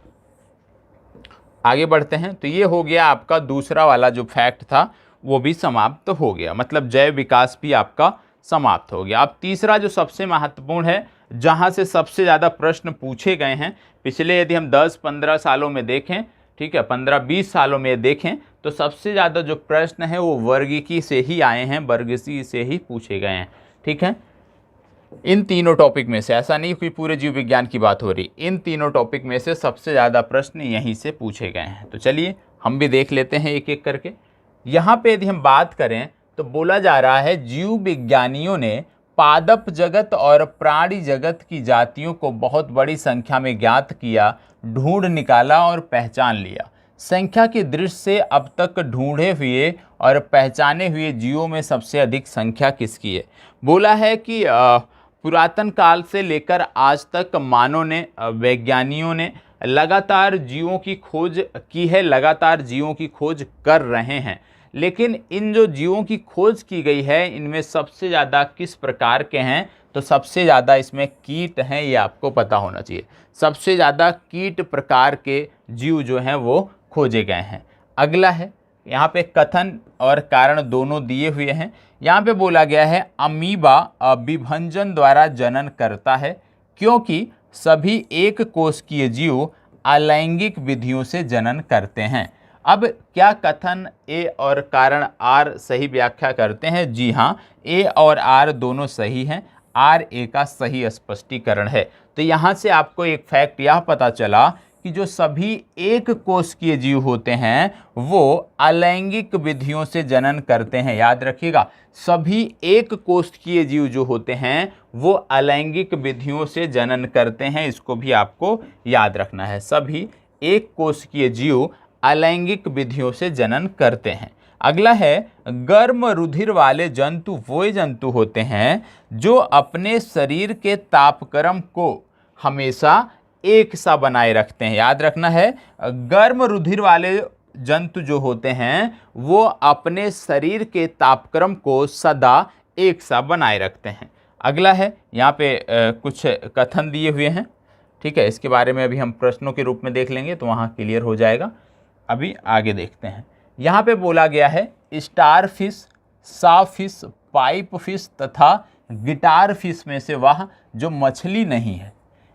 आगे बढ़ते हैं। तो ये हो गया आपका दूसरा वाला जो फैक्ट था वो भी समाप्त हो गया, मतलब जैव विकास भी आपका समाप्त हो गया। अब तीसरा जो सबसे महत्वपूर्ण है, जहाँ से सबसे ज़्यादा प्रश्न पूछे गए हैं पिछले यदि हम 10-15 सालों में देखें, ठीक है 15-20 सालों में देखें, तो सबसे ज़्यादा जो प्रश्न है वो वर्गीकी से ही आए हैं, वर्गीकी से ही पूछे गए हैं। ठीक है, इन तीनों टॉपिक में से, ऐसा नहीं कि पूरे जीव विज्ञान की बात हो रही, इन तीनों टॉपिक में से सबसे ज़्यादा प्रश्न यहीं से पूछे गए हैं। तो चलिए हम भी देख लेते हैं एक एक करके। यहाँ पे यदि हम बात करें तो बोला जा रहा है जीव विज्ञानियों ने पादप जगत और प्राणी जगत की जातियों को बहुत बड़ी संख्या में ज्ञात किया, ढूंढ निकाला और पहचान लिया। संख्या की दृष्टि से अब तक ढूंढे हुए और पहचाने हुए जीवों में सबसे अधिक संख्या किसकी है? बोला है कि पुरातन काल से लेकर आज तक मानव ने, वैज्ञानिकों ने लगातार जीवों की खोज की है, लगातार जीवों की खोज कर रहे हैं। लेकिन इन जो जीवों की खोज की गई है इनमें सबसे ज़्यादा किस प्रकार के हैं? तो सबसे ज़्यादा इसमें कीट हैं, ये आपको पता होना चाहिए। सबसे ज़्यादा कीट प्रकार के जीव जो हैं वो खोजे गए हैं। अगला है, यहाँ पे कथन और कारण दोनों दिए हुए हैं। यहाँ पे बोला गया है अमीबा विभंजन द्वारा जनन करता है क्योंकि सभी एक कोशिकीय जीव अलैंगिक विधियों से जनन करते हैं। अब क्या कथन ए और कारण आर सही व्याख्या करते हैं? जी हाँ, ए और आर दोनों सही हैं, आर ए का सही स्पष्टीकरण है। तो यहाँ से आपको एक फैक्ट यह पता चला कि जो सभी एक कोशिकीय जीव होते हैं वो अलैंगिक विधियों से जनन करते हैं। याद रखिएगा, सभी एक कोशिकीय जीव जो होते हैं वो अलैंगिक विधियों से जनन करते हैं, इसको भी आपको याद रखना है। सभी एक कोशिकीय जीव अलैंगिक विधियों से जनन करते हैं। अगला है गर्म रुधिर वाले जंतु वो जंतु होते हैं जो अपने शरीर के तापक्रम को हमेशा एक सा बनाए रखते हैं। याद रखना है, गर्म रुधिर वाले जंतु जो होते हैं वो अपने शरीर के तापक्रम को सदा एक सा बनाए रखते हैं। अगला है, यहाँ पे कुछ कथन दिए हुए हैं, ठीक है, इसके बारे में अभी हम प्रश्नों के रूप में देख लेंगे तो वहाँ क्लियर हो जाएगा। अभी आगे देखते हैं। यहाँ पे बोला गया है स्टार फिश, सा फिश, पाइप फिश तथा गिटार फिश में से वह जो मछली नहीं है।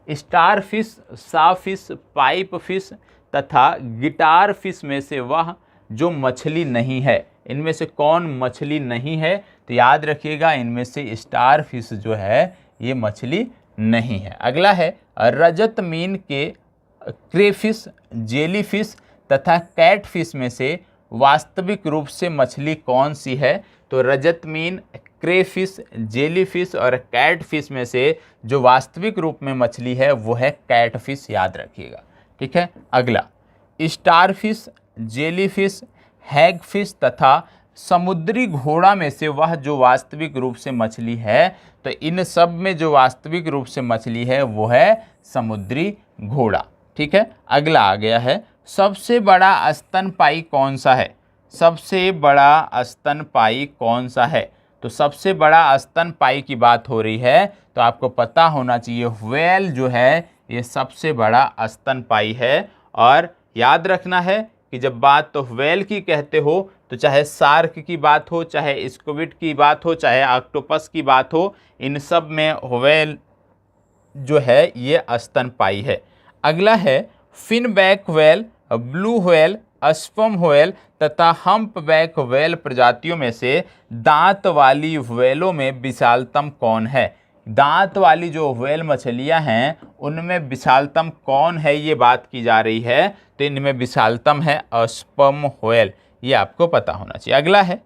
स्टार फिश, सा फिश, पाइप फिश तथा गिटार फिश में से वह जो मछली नहीं है, इनमें से कौन मछली नहीं है? तो याद रखिएगा इनमें से स्टार फिश जो है ये मछली नहीं है। अगला है, रजत मीन के क्रेफिश, जेलीफिश तथा कैटफिश में से वास्तविक रूप से मछली कौन सी है? तो रजत मीन, क्रेफिश, जेलीफिश और कैटफिश में से जो वास्तविक रूप में मछली है वो है कैटफिश, याद रखिएगा, ठीक है। अगला, स्टारफिश, जेलीफिश, हैगफिश तथा समुद्री घोड़ा में से वह जो वास्तविक रूप से मछली है, तो इन सब में जो वास्तविक रूप से मछली है वो है समुद्री घोड़ा, ठीक है। अगला आ गया है, सबसे बड़ा स्तनपायी कौन सा है? सबसे बड़ा स्तनपायी कौन सा है? तो सबसे बड़ा स्तनपायी की बात हो रही है तो आपको पता होना चाहिए व्हेल जो है ये सबसे बड़ा स्तनपायी है। और याद रखना है कि जब बात तो व्हेल की कहते हो तो चाहे शार्क की बात हो, चाहे स्क्विड की बात हो, चाहे ऑक्टोपस की बात हो, इन सब में व्हेल जो है ये स्तनपायी है। अगला है, finback whale, blue whale, sperm whale तथा हम्पबैक व्हेल प्रजातियों में से दांत वाली व्हेलों में विशालतम कौन है? दांत वाली जो व्हेल मछलियां हैं उनमें विशालतम कौन है ये बात की जा रही है, तो इनमें विशालतम है स्पर्म व्हेल, ये आपको पता होना चाहिए। अगला है,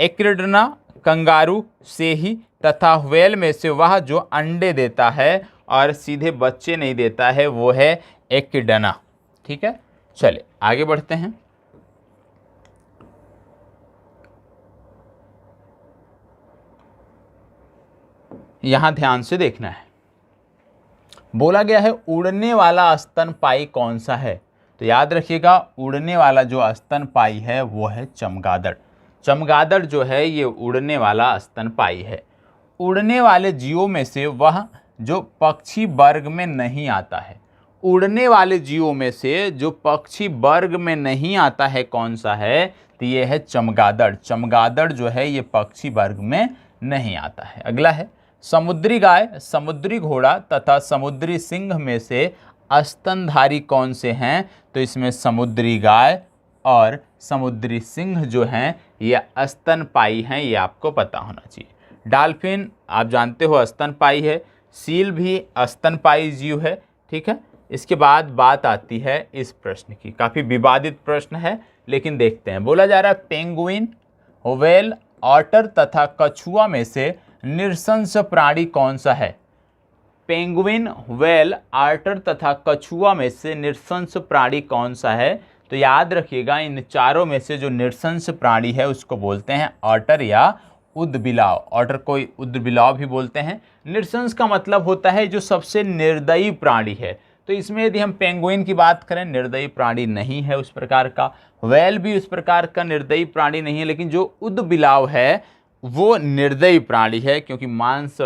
एक्रिडना, कंगारू, सेही तथा व्हेल में से वह जो अंडे देता है और सीधे बच्चे नहीं देता है वो है एक्रिडना, ठीक है। चलिए आगे बढ़ते हैं। यहां ध्यान से देखना है, बोला गया है उड़ने वाला स्तनपायी कौन सा है? तो याद रखिएगा उड़ने वाला जो स्तनपायी है वो है चमगादड़। चमगादड़ जो है ये उड़ने वाला स्तनपायी है। उड़ने वाले जीवों में से वह जो पक्षी वर्ग में नहीं आता है, उड़ने वाले जीवों में से जो पक्षी वर्ग में नहीं आता है कौन सा है? तो ये है चमगादड़। चमगादड़ जो है ये पक्षी वर्ग में नहीं आता है। अगला है, समुद्री गाय, समुद्री घोड़ा तथा समुद्री सिंह में से स्तनधारी कौन से हैं? तो इसमें समुद्री गाय और समुद्री सिंह जो हैं ये स्तनपायी हैं, ये आपको पता होना चाहिए। डॉल्फिन आप जानते हो स्तनपायी है, सील भी स्तनपायी जीव है, ठीक है। इसके बाद बात आती है इस प्रश्न की, काफ़ी विवादित प्रश्न है लेकिन देखते हैं। बोला जा रहा है पेंगुइन, व्हेल, ऑटर तथा कछुआ में से निरशंस प्राणी कौन सा है? पेंगुइन, व्हेल, ऑटर तथा कछुआ में से निरशंस प्राणी कौन सा है? तो याद रखिएगा इन चारों में से जो निरशंस प्राणी है उसको बोलते हैं ऑटर या उदबिलाव। ऑटर को उदबिलाव भी बोलते हैं। निरशंस का मतलब होता है जो सबसे निर्दयी प्राणी है। तो इसमें यदि हम पेंगुइन की बात करें, निर्दयी प्राणी नहीं है उस प्रकार का। व्हेल भी उस प्रकार का निर्दयी प्राणी नहीं है, लेकिन जो उदबिलाव है वो निर्दयी प्राणी है क्योंकि मांस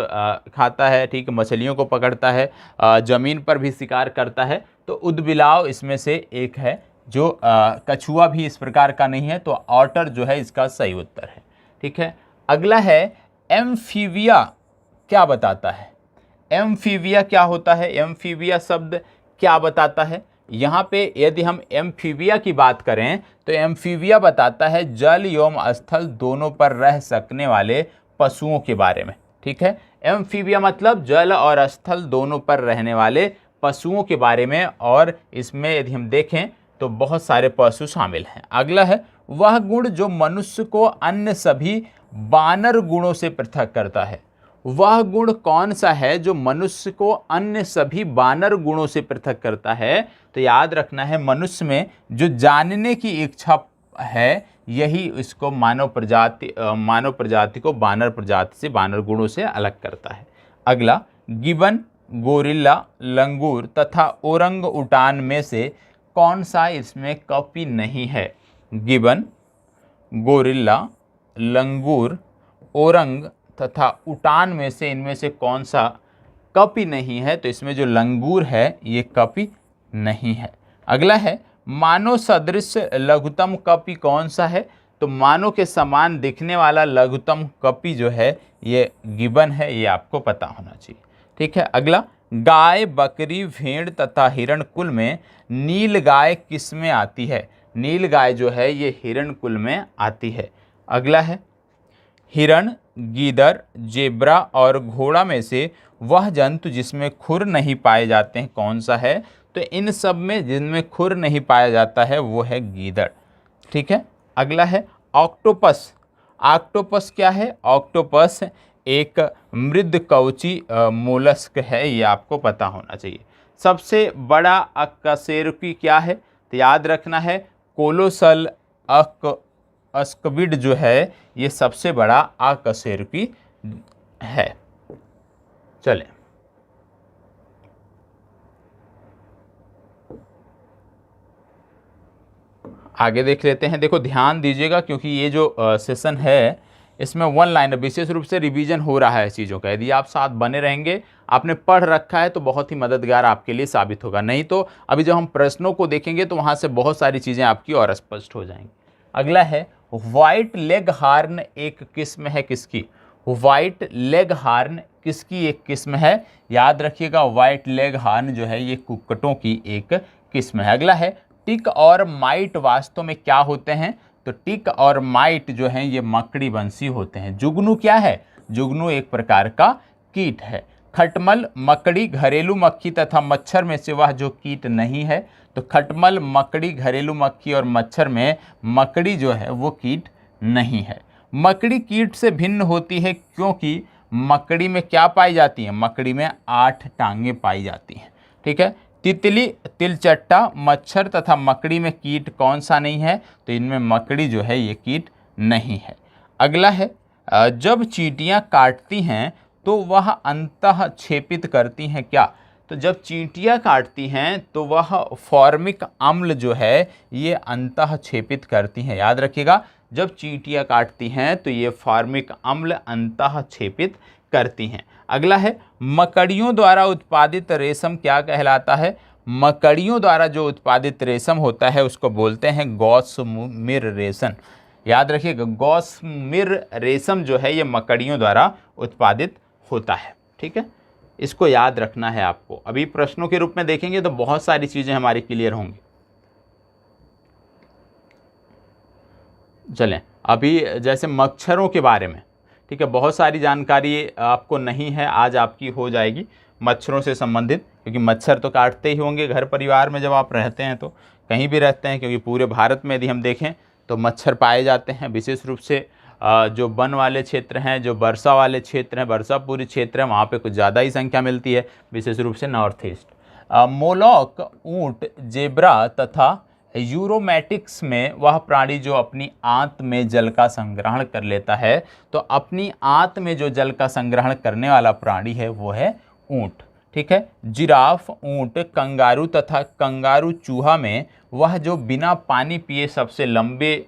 खाता है, ठीक है, मछलियों को पकड़ता है, ज़मीन पर भी शिकार करता है। तो उदबिलाव इसमें से एक है। जो कछुआ भी इस प्रकार का नहीं है, तो ऑटर जो है इसका सही उत्तर है, ठीक है। अगला है, एम्फीबिया क्या बताता है? एम्फीबिया क्या होता है? एम्फीबिया शब्द क्या बताता है? यहाँ पे यदि हम एम्फीबिया की बात करें तो एम्फीबिया बताता है जल एवं स्थल दोनों पर रह सकने वाले पशुओं के बारे में, ठीक है। एम्फीबिया मतलब जल और स्थल दोनों पर रहने वाले पशुओं के बारे में, और इसमें यदि हम देखें तो बहुत सारे पशु शामिल हैं। अगला है, वह गुण जो मनुष्य को अन्य सभी वानर गुणों से पृथक करता है। वह गुण कौन सा है जो मनुष्य को अन्य सभी वानर गुणों से पृथक करता है? तो याद रखना है मनुष्य में जो जानने की इच्छा है यही इसको मानव प्रजाति को वानर प्रजाति से, वानर गुणों से अलग करता है। अगला, गिबन, गोरिल्ला, लंगूर तथा ओरंग उटान में से कौन सा इसमें कॉपी नहीं है? गिबन, गोरिल्ला, लंगूर, ओरंग तथा उटान में से इनमें से कौन सा कॉपी नहीं है? तो इसमें जो लंगूर है ये कॉपी नहीं है। अगला है मानव सदृश लघुत्तम कॉपी कौन सा है? तो मानव के समान दिखने वाला लघुत्तम कॉपी जो है ये गिबन है, ये आपको पता होना चाहिए। ठीक है। अगला, गाय, बकरी, भेड़ तथा हिरण कुल में नील गाय किस में आती है? नील गाय जो है ये हिरण कुल में आती है। अगला है हिरण, गीदड़, जेब्रा और घोड़ा में से वह जंतु जिसमें खुर नहीं पाए जाते हैं कौन सा है? तो इन सब में जिनमें खुर नहीं पाया जाता है वो है गीदड़। ठीक है। अगला है ऑक्टोपस। ऑक्टोपस क्या है? ऑक्टोपस एक मृदकवची मोलस्क है, ये आपको पता होना चाहिए। सबसे बड़ा अकशेरुकी क्या है? तो याद रखना है कोलोसल अस्कविड जो है ये सबसे बड़ा अकशेरुकी है। चलें आगे देख लेते हैं। देखो ध्यान दीजिएगा क्योंकि ये जो सेशन है इसमें वन लाइनर विशेष रूप से रिवीजन हो रहा है चीज़ों का। यदि आप साथ बने रहेंगे, आपने पढ़ रखा है तो बहुत ही मददगार आपके लिए साबित होगा। नहीं तो अभी जब हम प्रश्नों को देखेंगे तो वहाँ से बहुत सारी चीज़ें आपकी और स्पष्ट हो जाएंगी। अगला है वाइट लेग हार्न एक किस्म है किसकी? वाइट लेग हार्न किसकी एक किस्म है? याद रखिएगा वाइट लेग हार्न जो है ये कुक्कुटों की एक किस्म है। अगला है टिक और माइट वास्तव में क्या होते हैं? तो टिक और माइट जो हैं ये मकड़ी वंशी होते हैं। जुगनू क्या है? जुगनू एक प्रकार का कीट है। खटमल, मकड़ी, घरेलू मक्खी तथा मच्छर में से वह जो कीट नहीं है? तो खटमल, मकड़ी, घरेलू मक्खी और मच्छर में मकड़ी जो है वो कीट नहीं है। मकड़ी कीट से भिन्न होती है क्योंकि मकड़ी में क्या पाई जाती है? मकड़ी में 8 टांगें पाई जाती हैं। ठीक है। तितली, तिलचट्टा, मच्छर तथा मकड़ी में कीट कौन सा नहीं है? तो इनमें मकड़ी जो है ये कीट नहीं है। अगला है जब चींटियां काटती हैं तो वह अंतः छेपित करती हैं क्या? तो जब चींटियां काटती हैं तो वह फॉर्मिक अम्ल जो है ये अंतः छेपित करती हैं। याद रखिएगा जब चींटियां काटती हैं तो ये फॉर्मिक अम्ल अंतः छेपित करती हैं। अगला है मकड़ियों द्वारा उत्पादित रेशम क्या कहलाता है? मकड़ियों द्वारा जो उत्पादित रेशम होता है उसको बोलते हैं गॉसमिर रेशम। याद रखिएगा गॉसमिर रेशम जो है ये मकड़ियों द्वारा उत्पादित होता है। ठीक है, इसको याद रखना है आपको। अभी प्रश्नों के रूप में देखेंगे तो बहुत सारी चीजें हमारी क्लियर होंगी। चलें अभी जैसे मच्छरों के बारे में, ठीक है, बहुत सारी जानकारी आपको नहीं है, आज आपकी हो जाएगी मच्छरों से संबंधित, क्योंकि मच्छर तो काटते ही होंगे घर परिवार में जब आप रहते हैं तो, कहीं भी रहते हैं, क्योंकि पूरे भारत में यदि हम देखें तो मच्छर पाए जाते हैं। विशेष रूप से जो वन वाले क्षेत्र हैं, जो वर्षा वाले क्षेत्र हैं, वर्षापुरी क्षेत्र है, वहाँ पे कुछ ज़्यादा ही संख्या मिलती है, विशेष रूप से नॉर्थ ईस्ट। मोलॉक, ऊँट, जेब्रा तथा यूरोमैटिक्स में वह प्राणी जो अपनी आंत में जल का संग्रहण कर लेता है, तो अपनी आंत में जो जल का संग्रहण करने वाला प्राणी है वो है ऊँट। ठीक है, जिराफ, ऊँट, कंगारू तथा कंगारू चूहा में वह जो बिना पानी पिए सबसे लंबे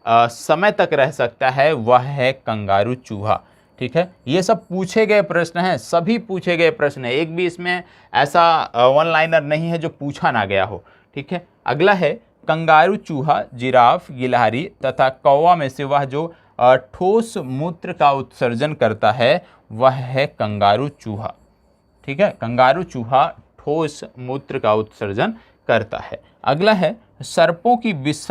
समय तक रह सकता है वह है कंगारू चूहा। ठीक है, ये सब पूछे गए प्रश्न हैं, सभी पूछे गए प्रश्न हैं, एक भी इसमें ऐसा वन लाइनर नहीं है जो पूछा ना गया हो। ठीक है, अगला है कंगारू चूहा, जिराफ, गिलहरी तथा कौवा में से वह जो ठोस मूत्र का उत्सर्जन करता है वह है कंगारू चूहा। ठीक है, कंगारू चूहा ठोस मूत्र का उत्सर्जन करता है। अगला है सर्पों की विष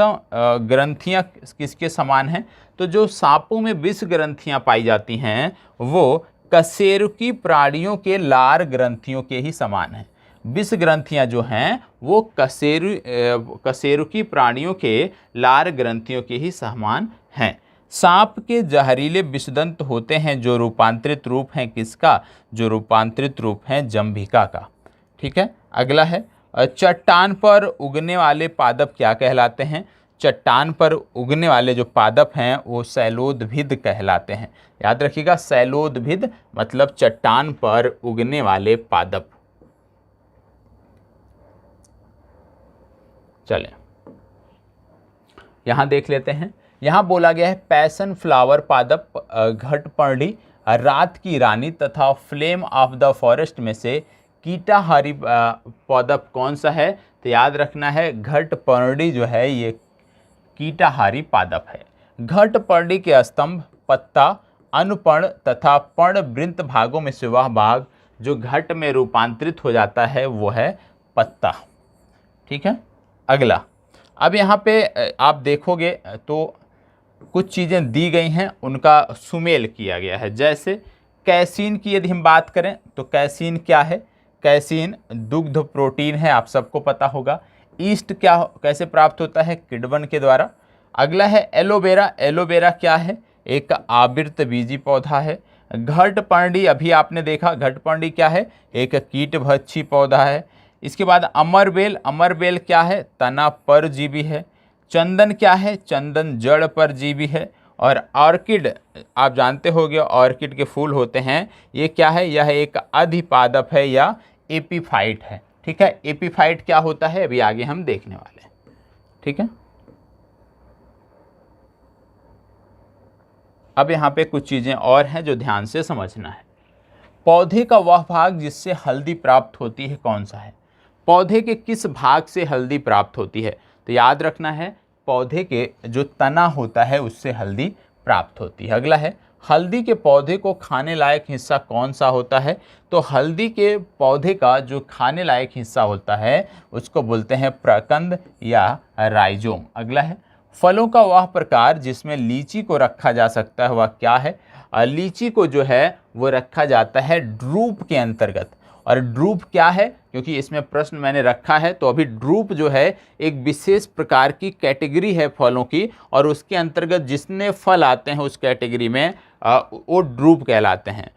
ग्रंथियां किसके समान हैं? तो जो सांपों में विष ग्रंथियां पाई जाती हैं वो कशेरुकी प्राणियों के लार ग्रंथियों के ही समान हैं। विष ग्रंथियां जो हैं वो कशेरुकी प्राणियों के लार ग्रंथियों के ही समान हैं। सांप के जहरीले विषदंत होते हैं जो रूपांतरित रूप हैं किसका? जो रूपांतरित रूप हैं जंभिका का। ठीक है, अगला है चट्टान पर उगने वाले पादप क्या कहलाते हैं? चट्टान पर उगने वाले जो पादप हैं वो शैलोदभिद कहलाते हैं। याद रखिएगा शैलोदभिद मतलब चट्टान पर उगने वाले पादप। चलें यहाँ देख लेते हैं। यहाँ बोला गया है पैशन फ्लावर पादप घटपर्णी रात की रानी तथा फ्लेम ऑफ द फॉरेस्ट में से कीटाहारी पादप कौन सा है? तो याद रखना है घटपर्णी जो है ये कीटाहारी पादप है। घटपर्णी के स्तंभ, पत्ता, अनुपर्ण तथा पर्णवृंत भागों में से वह भाग जो घट में रूपांतरित हो जाता है वो है पत्ता। ठीक है, अगला। अब यहाँ पे आप देखोगे तो कुछ चीज़ें दी गई हैं, उनका सुमेल किया गया है। जैसे कैसीन की यदि हम बात करें तो कैसीन क्या है? कैसीन दुग्ध प्रोटीन है, आप सबको पता होगा। ईस्ट क्या कैसे प्राप्त होता है? किण्वन के द्वारा। अगला है एलोवेरा। एलोवेरा क्या है? एक आवृत बीजी पौधा है। घटपर्णी अभी आपने देखा, घटपर्णी क्या है? एक कीटभक्षी पौधा है। इसके बाद अमरबेल। अमरबेल क्या है? तना परजीवी है। चंदन क्या है? चंदन जड़ परजीवी है। और ऑर्किड आप जानते होंगे, ऑर्किड के फूल होते हैं, ये क्या है? यह एक अधिपादप है या एपीफाइट है। ठीक है, एपीफाइट क्या होता है अभी आगे हम देखने वाले हैं। ठीक है, अब यहाँ पे कुछ चीज़ें और हैं जो ध्यान से समझना है। पौधे का वह भाग जिससे हल्दी प्राप्त होती है कौन सा है? पौधे के किस भाग से हल्दी प्राप्त होती है? तो याद रखना है पौधे के जो तना होता है उससे हल्दी प्राप्त होती है। अगला है हल्दी के पौधे को खाने लायक हिस्सा कौन सा होता है? तो हल्दी के पौधे का जो खाने लायक हिस्सा होता है उसको बोलते हैं प्रकंद या राइजोम। अगला है फलों का वह प्रकार जिसमें लीची को रखा जा सकता है वह क्या है? लीची को जो है वो रखा जाता है ड्रूप के अंतर्गत। और ड्रूप क्या है? क्योंकि इसमें प्रश्न मैंने रखा है, तो अभी ड्रूप जो है एक विशेष प्रकार की कैटेगरी है फलों की, और उसके अंतर्गत जितने फल आते हैं उस कैटेगरी में वो ड्रूप कहलाते हैं।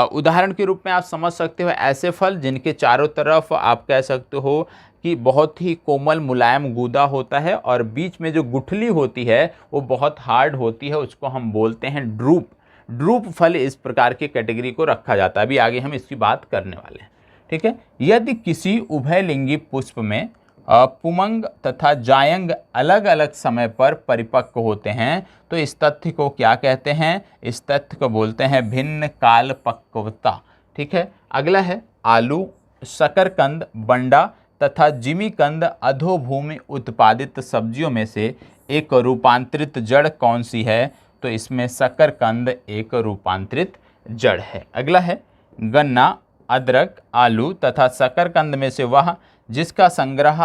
उदाहरण के रूप में आप समझ सकते हो ऐसे फल जिनके चारों तरफ आप कह सकते हो कि बहुत ही कोमल मुलायम गूदा होता है और बीच में जो गुठली होती है वो बहुत हार्ड होती है, उसको हम बोलते हैं ड्रूप। ड्रूप फल इस प्रकार के कैटेगरी को रखा जाता है। अभी आगे हम इसकी बात करने वाले हैं। ठीक है, यदि किसी उभयलिंगी पुष्प में पुमंग तथा जायंग अलग अलग समय पर परिपक्व होते हैं तो इस तथ्य को क्या कहते हैं? इस तथ्य को बोलते हैं भिन्न काल पक्वता। ठीक है, अगला है आलू, शकरकंद, बंडा तथा जिमीकंद अधोभूमि उत्पादित सब्जियों में से एक रूपांतरित जड़ कौन सी है? तो इसमें शकरकंद एक रूपांतरित जड़ है। अगला है गन्ना, अदरक, आलू तथा शकरकंद में से वह जिसका संग्रह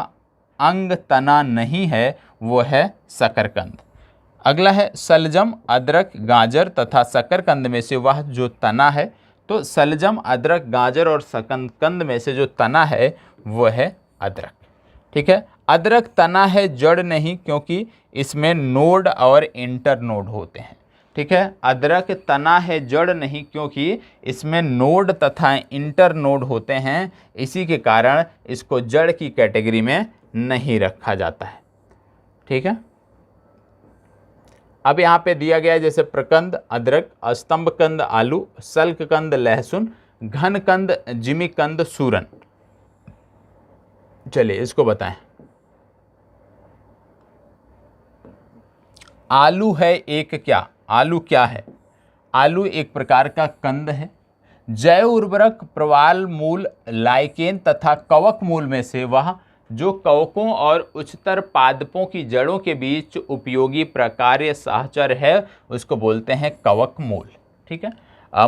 अंग तना नहीं है वो है शकरकंद। अगला है सलजम, अदरक, गाजर तथा शकरकंद में से वह जो तना है। तो सलजम, अदरक, गाजर और शकरकंद में से जो तना है वो है अदरक। ठीक है, अदरक तना है जड़ नहीं, क्योंकि इसमें नोड और इंटर नोड होते हैं। ठीक है, अदरक तना है जड़ नहीं क्योंकि इसमें नोड तथा इंटर नोड होते हैं, इसी के कारण इसको जड़ की कैटेगरी में नहीं रखा जाता है। ठीक है, अब यहाँ पे दिया गया है जैसे प्रकंद अदरक, स्तंभकंद आलू, सल्ककंद लहसुन, घनकंद जिमीकंद सूरन। चलिए इसको बताएं। आलू है एक क्या? आलू क्या है? आलू एक प्रकार का कंद है। जैव उर्वरक प्रवाल मूल, लाइकेन तथा कवक मूल में से वह जो कवकों और उच्चतर पादपों की जड़ों के बीच उपयोगी प्रकार्य सहचर है उसको बोलते हैं कवक मूल। ठीक है,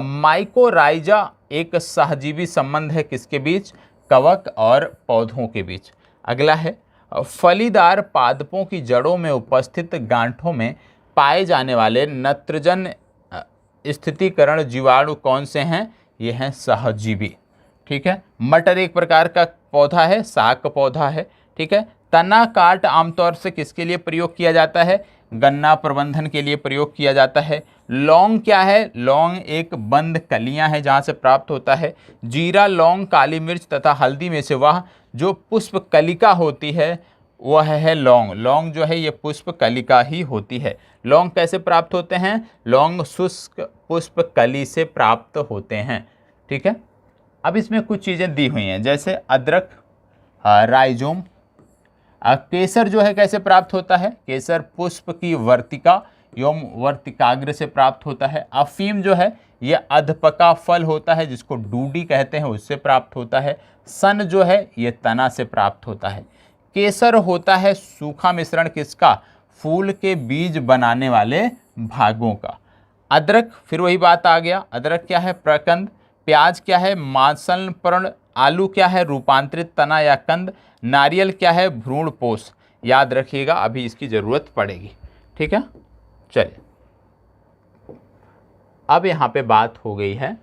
माइकोराइजा एक सहजीवी संबंध है किसके बीच? कवक और पौधों के बीच। अगला है फलीदार पादपों की जड़ों में उपस्थित गांठों में पाए जाने वाले नत्रजन स्थितीकरण जीवाणु कौन से हैं? ये हैं सहजीवी। ठीक है, मटर एक प्रकार का पौधा है, साग पौधा है। ठीक है, तना काट आमतौर से किसके लिए प्रयोग किया जाता है? गन्ना प्रबंधन के लिए प्रयोग किया जाता है। लौंग क्या है? लौंग एक बंद कलियां हैं जहां से प्राप्त होता है। जीरा, लौंग, काली मिर्च तथा हल्दी में से वह जो पुष्प कलिका होती है वह है लौंग। लौंग जो है ये पुष्प कलिका ही होती है। लौंग कैसे प्राप्त होते हैं? लौंग शुष्क पुष्प कली से प्राप्त होते हैं। ठीक है, अब इसमें कुछ चीज़ें दी हुई हैं जैसे अदरक राइजोम, केसर जो है कैसे प्राप्त होता है? केसर पुष्प की वर्तिका एवं वर्तिकाग्र से प्राप्त होता है। अफीम जो है ये अधपका फल होता है जिसको डूडी कहते हैं, उससे प्राप्त होता है। सन जो है ये तना से प्राप्त होता है। केसर होता है सूखा मिश्रण किसका? फूल के बीज बनाने वाले भागों का। अदरक, फिर वही बात आ गया, अदरक क्या है? प्रकंद। प्याज क्या है? मांसल पर्ण। आलू क्या है? रूपांतरित तना या कंद। नारियल क्या है? भ्रूणपोष। याद रखिएगा, अभी इसकी जरूरत पड़ेगी, ठीक है। चलिए, अब यहां पे बात हो गई है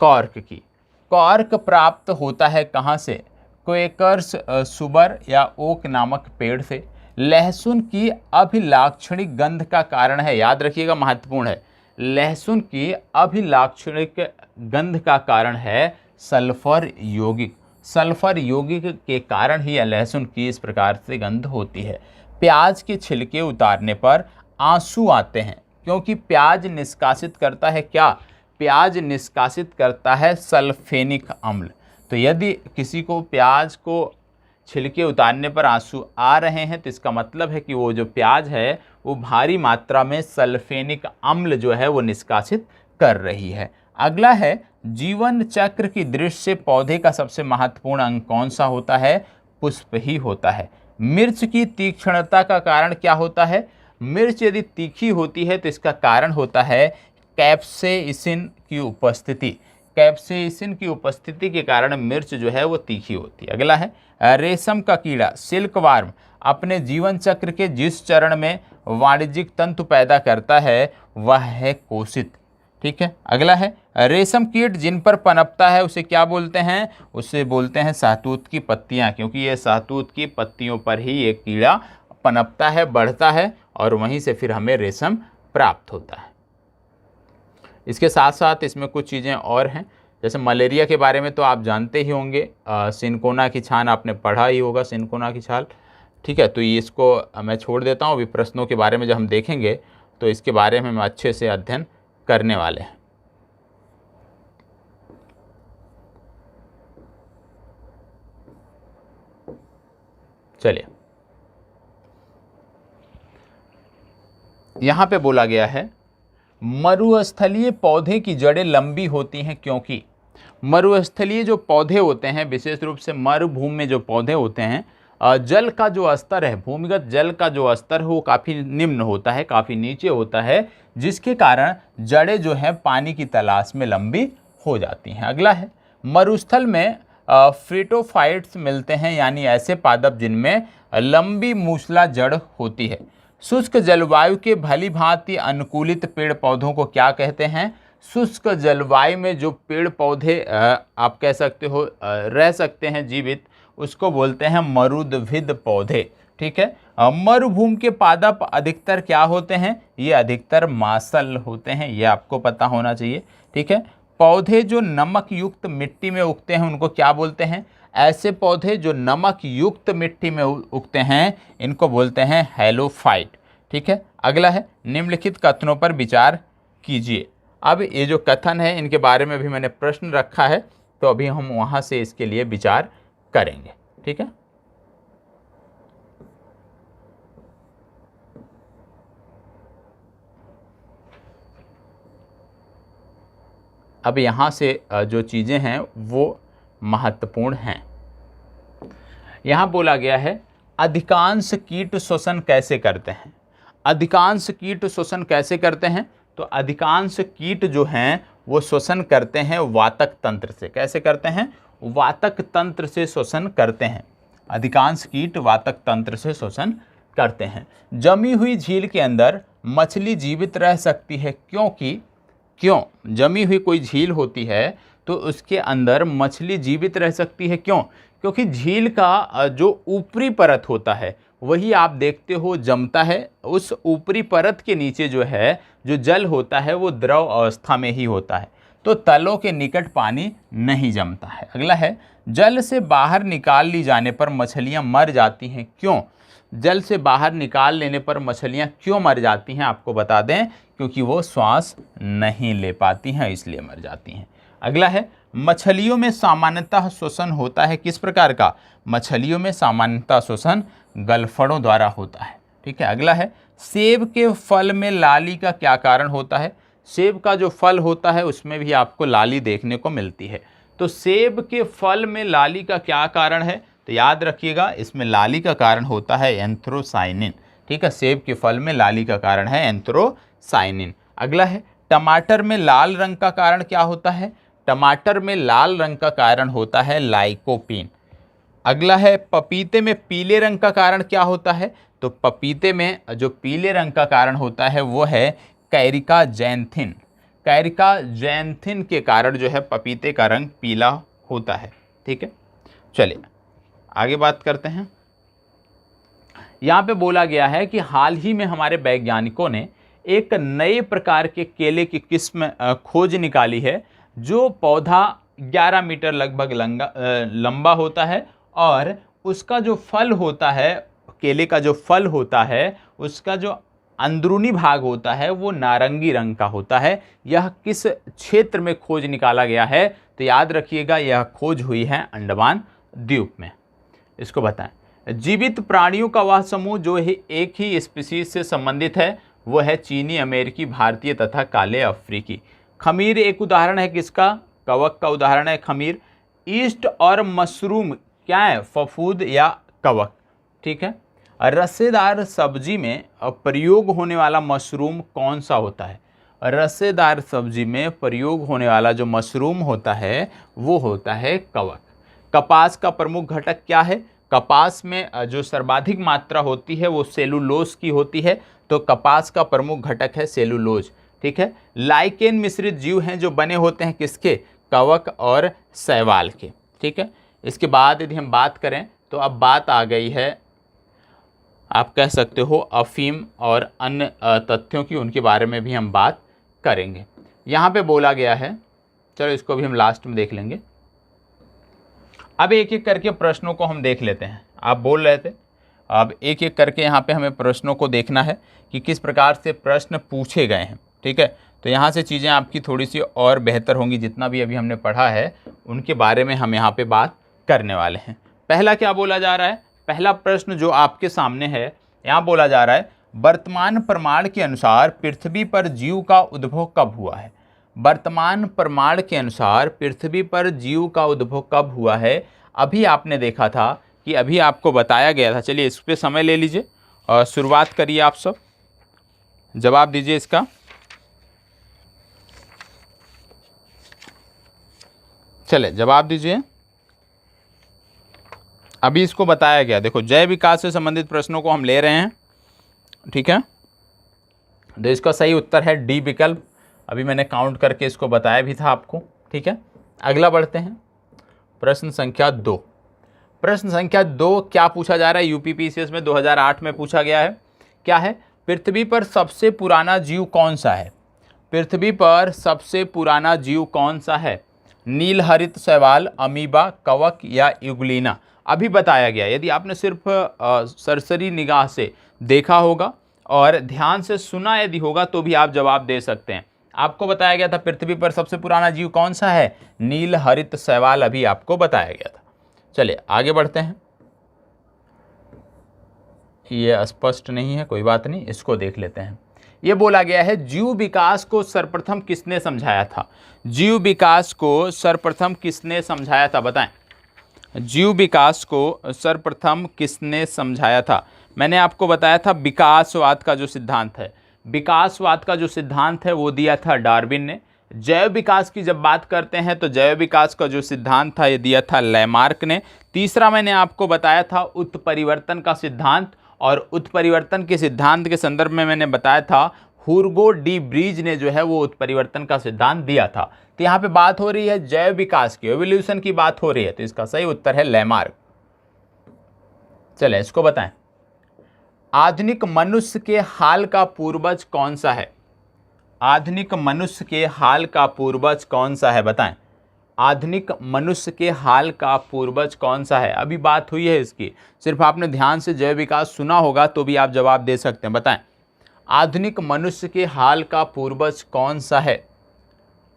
कॉर्क की। कॉर्क प्राप्त होता है कहां से? क्वेकर्स सुबर या ओक नामक पेड़ से। लहसुन की अभिलाक्षणिक गंध का कारण है, याद रखिएगा महत्वपूर्ण है, लहसुन की अभिलाक्षणिक गंध का कारण है सल्फर यौगिक। सल्फर यौगिक के कारण ही लहसुन की इस प्रकार से गंध होती है। प्याज के छिलके उतारने पर आंसू आते हैं क्योंकि प्याज निष्कासित करता है क्या? प्याज निष्कासित करता है सल्फेनिक अम्ल। तो यदि किसी को प्याज को छिलके उतारने पर आंसू आ रहे हैं तो इसका मतलब है कि वो जो प्याज है वो भारी मात्रा में सल्फेनिक अम्ल जो है वो निष्कासित कर रही है। अगला है जीवन चक्र की दृष्टि से पौधे का सबसे महत्वपूर्ण अंग कौन सा होता है? पुष्प ही होता है। मिर्च की तीक्ष्णता का कारण क्या होता है? मिर्च यदि तीखी होती है तो इसका कारण होता है कैप्सेइसिन की उपस्थिति। कैप्सेइसिन की उपस्थिति के कारण मिर्च जो है वो तीखी होती है। अगला है रेशम का कीड़ा सिल्क वार्म अपने जीवन चक्र के जिस चरण में वाणिज्यिक तंतु पैदा करता है वह है कोशित, ठीक है। अगला है रेशम कीट जिन पर पनपता है उसे क्या बोलते हैं? उसे बोलते हैं सहतूत की पत्तियां, क्योंकि ये सहतूत की पत्तियों पर ही ये कीड़ा पनपता है, बढ़ता है और वहीं से फिर हमें रेशम प्राप्त होता है। इसके साथ साथ इसमें कुछ चीज़ें और हैं, जैसे मलेरिया के बारे में तो आप जानते ही होंगे, सिनकोना की छान आपने पढ़ा ही होगा, सिनकोना की छाल, ठीक है। तो ये इसको मैं छोड़ देता हूँ, अभी प्रश्नों के बारे में जब हम देखेंगे तो इसके बारे में हम अच्छे से अध्ययन करने वाले हैं। चलिए, यहाँ पे बोला गया है मरुस्थलीय पौधे की जड़ें लंबी होती हैं क्योंकि मरुस्थलीय जो पौधे होते हैं, विशेष रूप से मरुभूमि में जो पौधे होते हैं, जल का जो स्तर है, भूमिगत जल का जो स्तर है वो काफ़ी निम्न होता है, काफ़ी नीचे होता है, जिसके कारण जड़ें जो है पानी की तलाश में लंबी हो जाती हैं। अगला है मरुस्थल में फ्रिटोफाइट्स मिलते हैं, यानी ऐसे पादप जिनमें लंबी मूसला जड़ होती है। शुष्क जलवायु के भली भांति अनुकूलित पेड़ पौधों को क्या कहते हैं? शुष्क जलवायु में जो पेड़ पौधे आप कह सकते हो रह सकते हैं जीवित, उसको बोलते हैं मरुद्भिद पौधे, ठीक है। मरुभूमि के पादप अधिकतर क्या होते हैं? ये अधिकतर मांसल होते हैं, ये आपको पता होना चाहिए, ठीक है। पौधे जो नमक युक्त मिट्टी में उगते हैं उनको क्या बोलते हैं? ऐसे पौधे जो नमक युक्त मिट्टी में उगते हैं इनको बोलते हैं हैलोफाइट, ठीक है। अगला है निम्नलिखित कथनों पर विचार कीजिए। अब ये जो कथन है इनके बारे में भी मैंने प्रश्न रखा है, तो अभी हम वहाँ से इसके लिए विचार करेंगे, ठीक है। अब यहाँ से जो चीज़ें हैं वो महत्वपूर्ण हैं। यहाँ बोला गया है अधिकांश कीट श्वसन कैसे करते हैं? अधिकांश कीट श्वसन कैसे करते हैं? तो अधिकांश कीट जो हैं वो श्वसन करते हैं वातक तंत्र से। कैसे करते हैं? वातक तंत्र से श्वसन करते हैं। अधिकांश कीट वातक तंत्र से श्वसन करते हैं। जमी हुई झील के अंदर मछली जीवित रह सकती है क्योंकि जमी हुई कोई झील होती है तो उसके अंदर मछली जीवित रह सकती है, क्यों? क्योंकि झील का जो ऊपरी परत होता है वही आप देखते हो जमता है, उस ऊपरी परत के नीचे जो है जो जल होता है वो द्रव अवस्था में ही होता है, तो तलों के निकट पानी नहीं जमता है। अगला है जल से बाहर निकाल ली जाने पर मछलियां मर जाती हैं, क्यों? जल से बाहर निकाल लेने पर मछलियां क्यों मर जाती हैं आपको बता दें, क्योंकि वो श्वास नहीं ले पाती हैं इसलिए मर जाती हैं। अगला है मछलियों में सामान्यतः श्वसन होता है किस प्रकार का? मछलियों में सामान्यतः श्वसन गलफड़ों द्वारा होता है। ठीक है, अगला है सेब के फल में लाली का क्या कारण होता है? सेब का जो फल होता है उसमें भी आपको लाली देखने को मिलती है। तो सेब के फल में लाली का क्या कारण है? तो याद रखिएगा, इसमें लाली का कारण होता है एंथ्रोसाइनिन। ठीक है, सेब के फल में लाली का कारण है एंथ्रोसाइनिन। अगला है टमाटर में लाल रंग का कारण क्या होता है? टमाटर में लाल रंग का कारण होता है लाइकोपीन। अगला है पपीते में पीले रंग का कारण क्या होता है? तो पपीते में जो पीले रंग का कारण होता है वो है कैरिका जैंथिन। कैरिका जैंथिन के कारण जो है पपीते का रंग पीला होता है। ठीक है, चलिए आगे बात करते हैं। यहाँ पे बोला गया है कि हाल ही में हमारे वैज्ञानिकों ने एक नए प्रकार के केले की किस्म खोज निकाली है जो पौधा 11 मीटर लगभग लंबा होता है और उसका जो फल होता है, केले का जो फल होता है, उसका जो अंदरूनी भाग होता है वो नारंगी रंग का होता है। यह किस क्षेत्र में खोज निकाला गया है? तो याद रखिएगा, यह खोज हुई है अंडमान द्वीप में। इसको बताएं। जीवित प्राणियों का वह समूह जो एक ही स्पीशीज से संबंधित है वो है चीनी, अमेरिकी, भारतीय तथा काले अफ्रीकी। खमीर एक उदाहरण है किसका? कवक का उदाहरण है खमीर। ईस्ट और मशरूम क्या है? फफूद या कवक। ठीक है, रसेदार सब्जी में प्रयोग होने वाला मशरूम कौन सा होता है? रसेदार सब्जी में प्रयोग होने वाला जो मशरूम होता है वो होता है कवक। कपास का प्रमुख घटक क्या है? कपास में जो सर्वाधिक मात्रा होती है वो सेलुलोज की होती है, तो कपास का प्रमुख घटक है सेलुलोज। ठीक है, लाइकेन मिश्रित जीव हैं जो बने होते हैं किसके? कवक और शैवाल के। ठीक है, इसके बाद यदि हम बात करें तो अब बात आ गई है, आप कह सकते हो अफीम और अन्य तथ्यों की, उनके बारे में भी हम बात करेंगे। यहाँ पे बोला गया है, चलो इसको भी हम लास्ट में देख लेंगे। अब एक एक करके प्रश्नों को हम देख लेते हैं। आप बोल रहे थे, अब एक एक करके यहाँ पे हमें प्रश्नों को देखना है कि किस प्रकार से प्रश्न पूछे गए हैं। ठीक है, तो यहाँ से चीज़ें आपकी थोड़ी सी और बेहतर होंगी। जितना भी अभी हमने पढ़ा है उनके बारे में हम यहाँ पे बात करने वाले हैं। पहला क्या बोला जा रहा है? पहला प्रश्न जो आपके सामने है, यहाँ बोला जा रहा है वर्तमान प्रमाण के अनुसार पृथ्वी पर जीव का उद्भव कब हुआ है? वर्तमान प्रमाण के अनुसार पृथ्वी पर जीव का उद्भव कब हुआ है? अभी आपने देखा था कि अभी आपको बताया गया था। चलिए इस पे समय ले लीजिए और शुरुआत करिए। आप सब जवाब दीजिए इसका। चले जवाब दीजिए। अभी इसको बताया गया, देखो जैव विकास से संबंधित प्रश्नों को हम ले रहे हैं। ठीक है, तो इसका सही उत्तर है डी विकल्प। अभी मैंने काउंट करके इसको बताया भी था आपको। ठीक है, अगला बढ़ते हैं। प्रश्न संख्या 2। प्रश्न संख्या 2 क्या पूछा जा रहा है? यूपीपीसीएस में 2008 में पूछा गया है। क्या है? पृथ्वी पर सबसे पुराना जीव कौन सा है? पृथ्वी पर सबसे पुराना जीव कौन सा है? नीलहरित शैवाल, अमीबा, कवक या युगलीना? अभी बताया गया। यदि आपने सिर्फ सरसरी निगाह से देखा होगा और ध्यान से सुना यदि होगा तो भी आप जवाब दे सकते हैं। आपको बताया गया था पृथ्वी पर सबसे पुराना जीव कौन सा है? नीलहरित शैवाल, अभी आपको बताया गया था। चलिए आगे बढ़ते हैं। ये स्पष्ट नहीं है, कोई बात नहीं, इसको देख लेते हैं। ये बोला गया है जीव विकास को सर्वप्रथम किसने समझाया था? जीव विकास को सर्वप्रथम किसने समझाया था? बताएं। जीव विकास को सर्वप्रथम किसने समझाया था? मैंने आपको बताया था विकासवाद का जो सिद्धांत है, विकासवाद का जो सिद्धांत है वो दिया था डार्विन ने। जैव विकास की जब बात करते हैं तो जैव विकास का जो सिद्धांत था ये दिया था लैमार्क ने। तीसरा मैंने आपको बताया था उत्परिवर्तन का सिद्धांत, और उत्परिवर्तन के सिद्धांत के संदर्भ में मैंने बताया था हुर्गो डी ब्रीज ने जो है वो उत्परिवर्तन का सिद्धांत दिया था। तो यहाँ पे बात हो रही है जैव विकास की, एवोल्यूशन की बात हो रही है, तो इसका सही उत्तर है लैमार्क। चले इसको बताएं। आधुनिक मनुष्य के हाल का पूर्वज कौन सा है? आधुनिक मनुष्य के हाल का पूर्वज कौन सा है? बताएं। आधुनिक मनुष्य के हाल का पूर्वज कौन सा है? अभी बात हुई है इसकी, सिर्फ आपने ध्यान से जैव विकास सुना होगा तो भी आप जवाब दे सकते हैं। बताएं, आधुनिक मनुष्य के हाल का पूर्वज कौन सा है?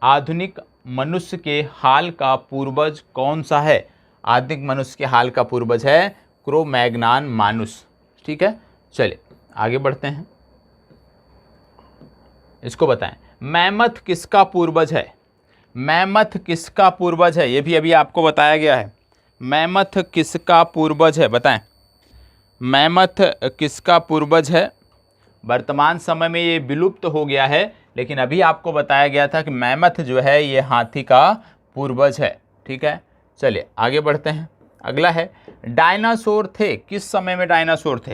आधुनिक मनुष्य के हाल का पूर्वज कौन सा है? आधुनिक मनुष्य के हाल का पूर्वज है क्रो-मैग्नान मानुस। ठीक है, चलिए आगे बढ़ते हैं, इसको बताएं। मैमथ किसका पूर्वज है? मैमथ किसका पूर्वज है? ये भी अभी आपको बताया गया है। मैमथ किसका पूर्वज है, बताएं। मैमथ किसका पूर्वज है? वर्तमान समय में ये विलुप्त हो गया है, लेकिन अभी आपको बताया गया था कि मैमथ जो है ये हाथी का पूर्वज है। ठीक है, चलिए आगे बढ़ते हैं। अगला है, डायनासोर थे, किस समय में डायनासोर थे?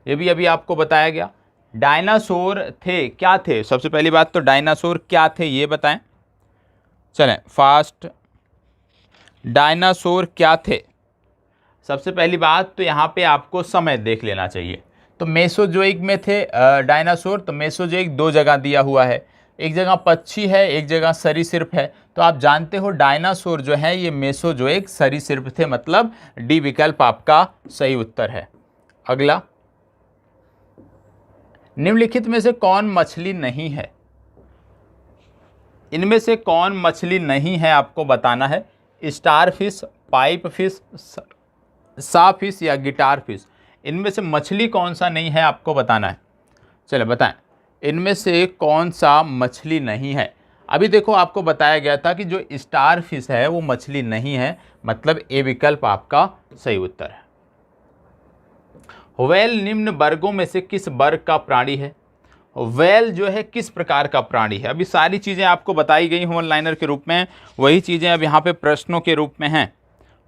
ये भी अभी आपको बताया गया। डायनासोर थे, क्या थे? सबसे पहली बात तो डायनासोर क्या थे ये बताएं। चलें फास्ट, डायनासोर क्या थे? सबसे पहली बात तो यहाँ पे आपको समय देख लेना चाहिए। तो मेसोजोइक में थे डायनासोर। तो मेसोजोइक दो जगह दिया हुआ है, एक जगह पक्षी है, एक जगह सरीसृप है। तो आप जानते हो डायनासोर जो है ये मेसोजोइक सरीसृप थे, मतलब डी विकल्प आपका सही उत्तर है। अगला, निम्नलिखित में से कौन मछली नहीं है? इनमें से कौन मछली नहीं है आपको बताना है। स्टार फिश, पाइप फिश, सा फिश या गिटार फिश, इनमें से मछली कौन सा नहीं है आपको बताना है। चलो बताएं, इनमें से कौन सा मछली नहीं है? अभी देखो आपको बताया गया था कि जो स्टार फिश है वो मछली नहीं है, मतलब ए विकल्प आपका सही उत्तर है। व्हेल निम्न वर्गों में से किस वर्ग का प्राणी है? व्हेल जो है किस प्रकार का प्राणी है? अभी सारी चीज़ें आपको बताई गई हैं ऑनलाइनर के रूप में, वही चीज़ें अब यहाँ पे प्रश्नों के रूप में हैं।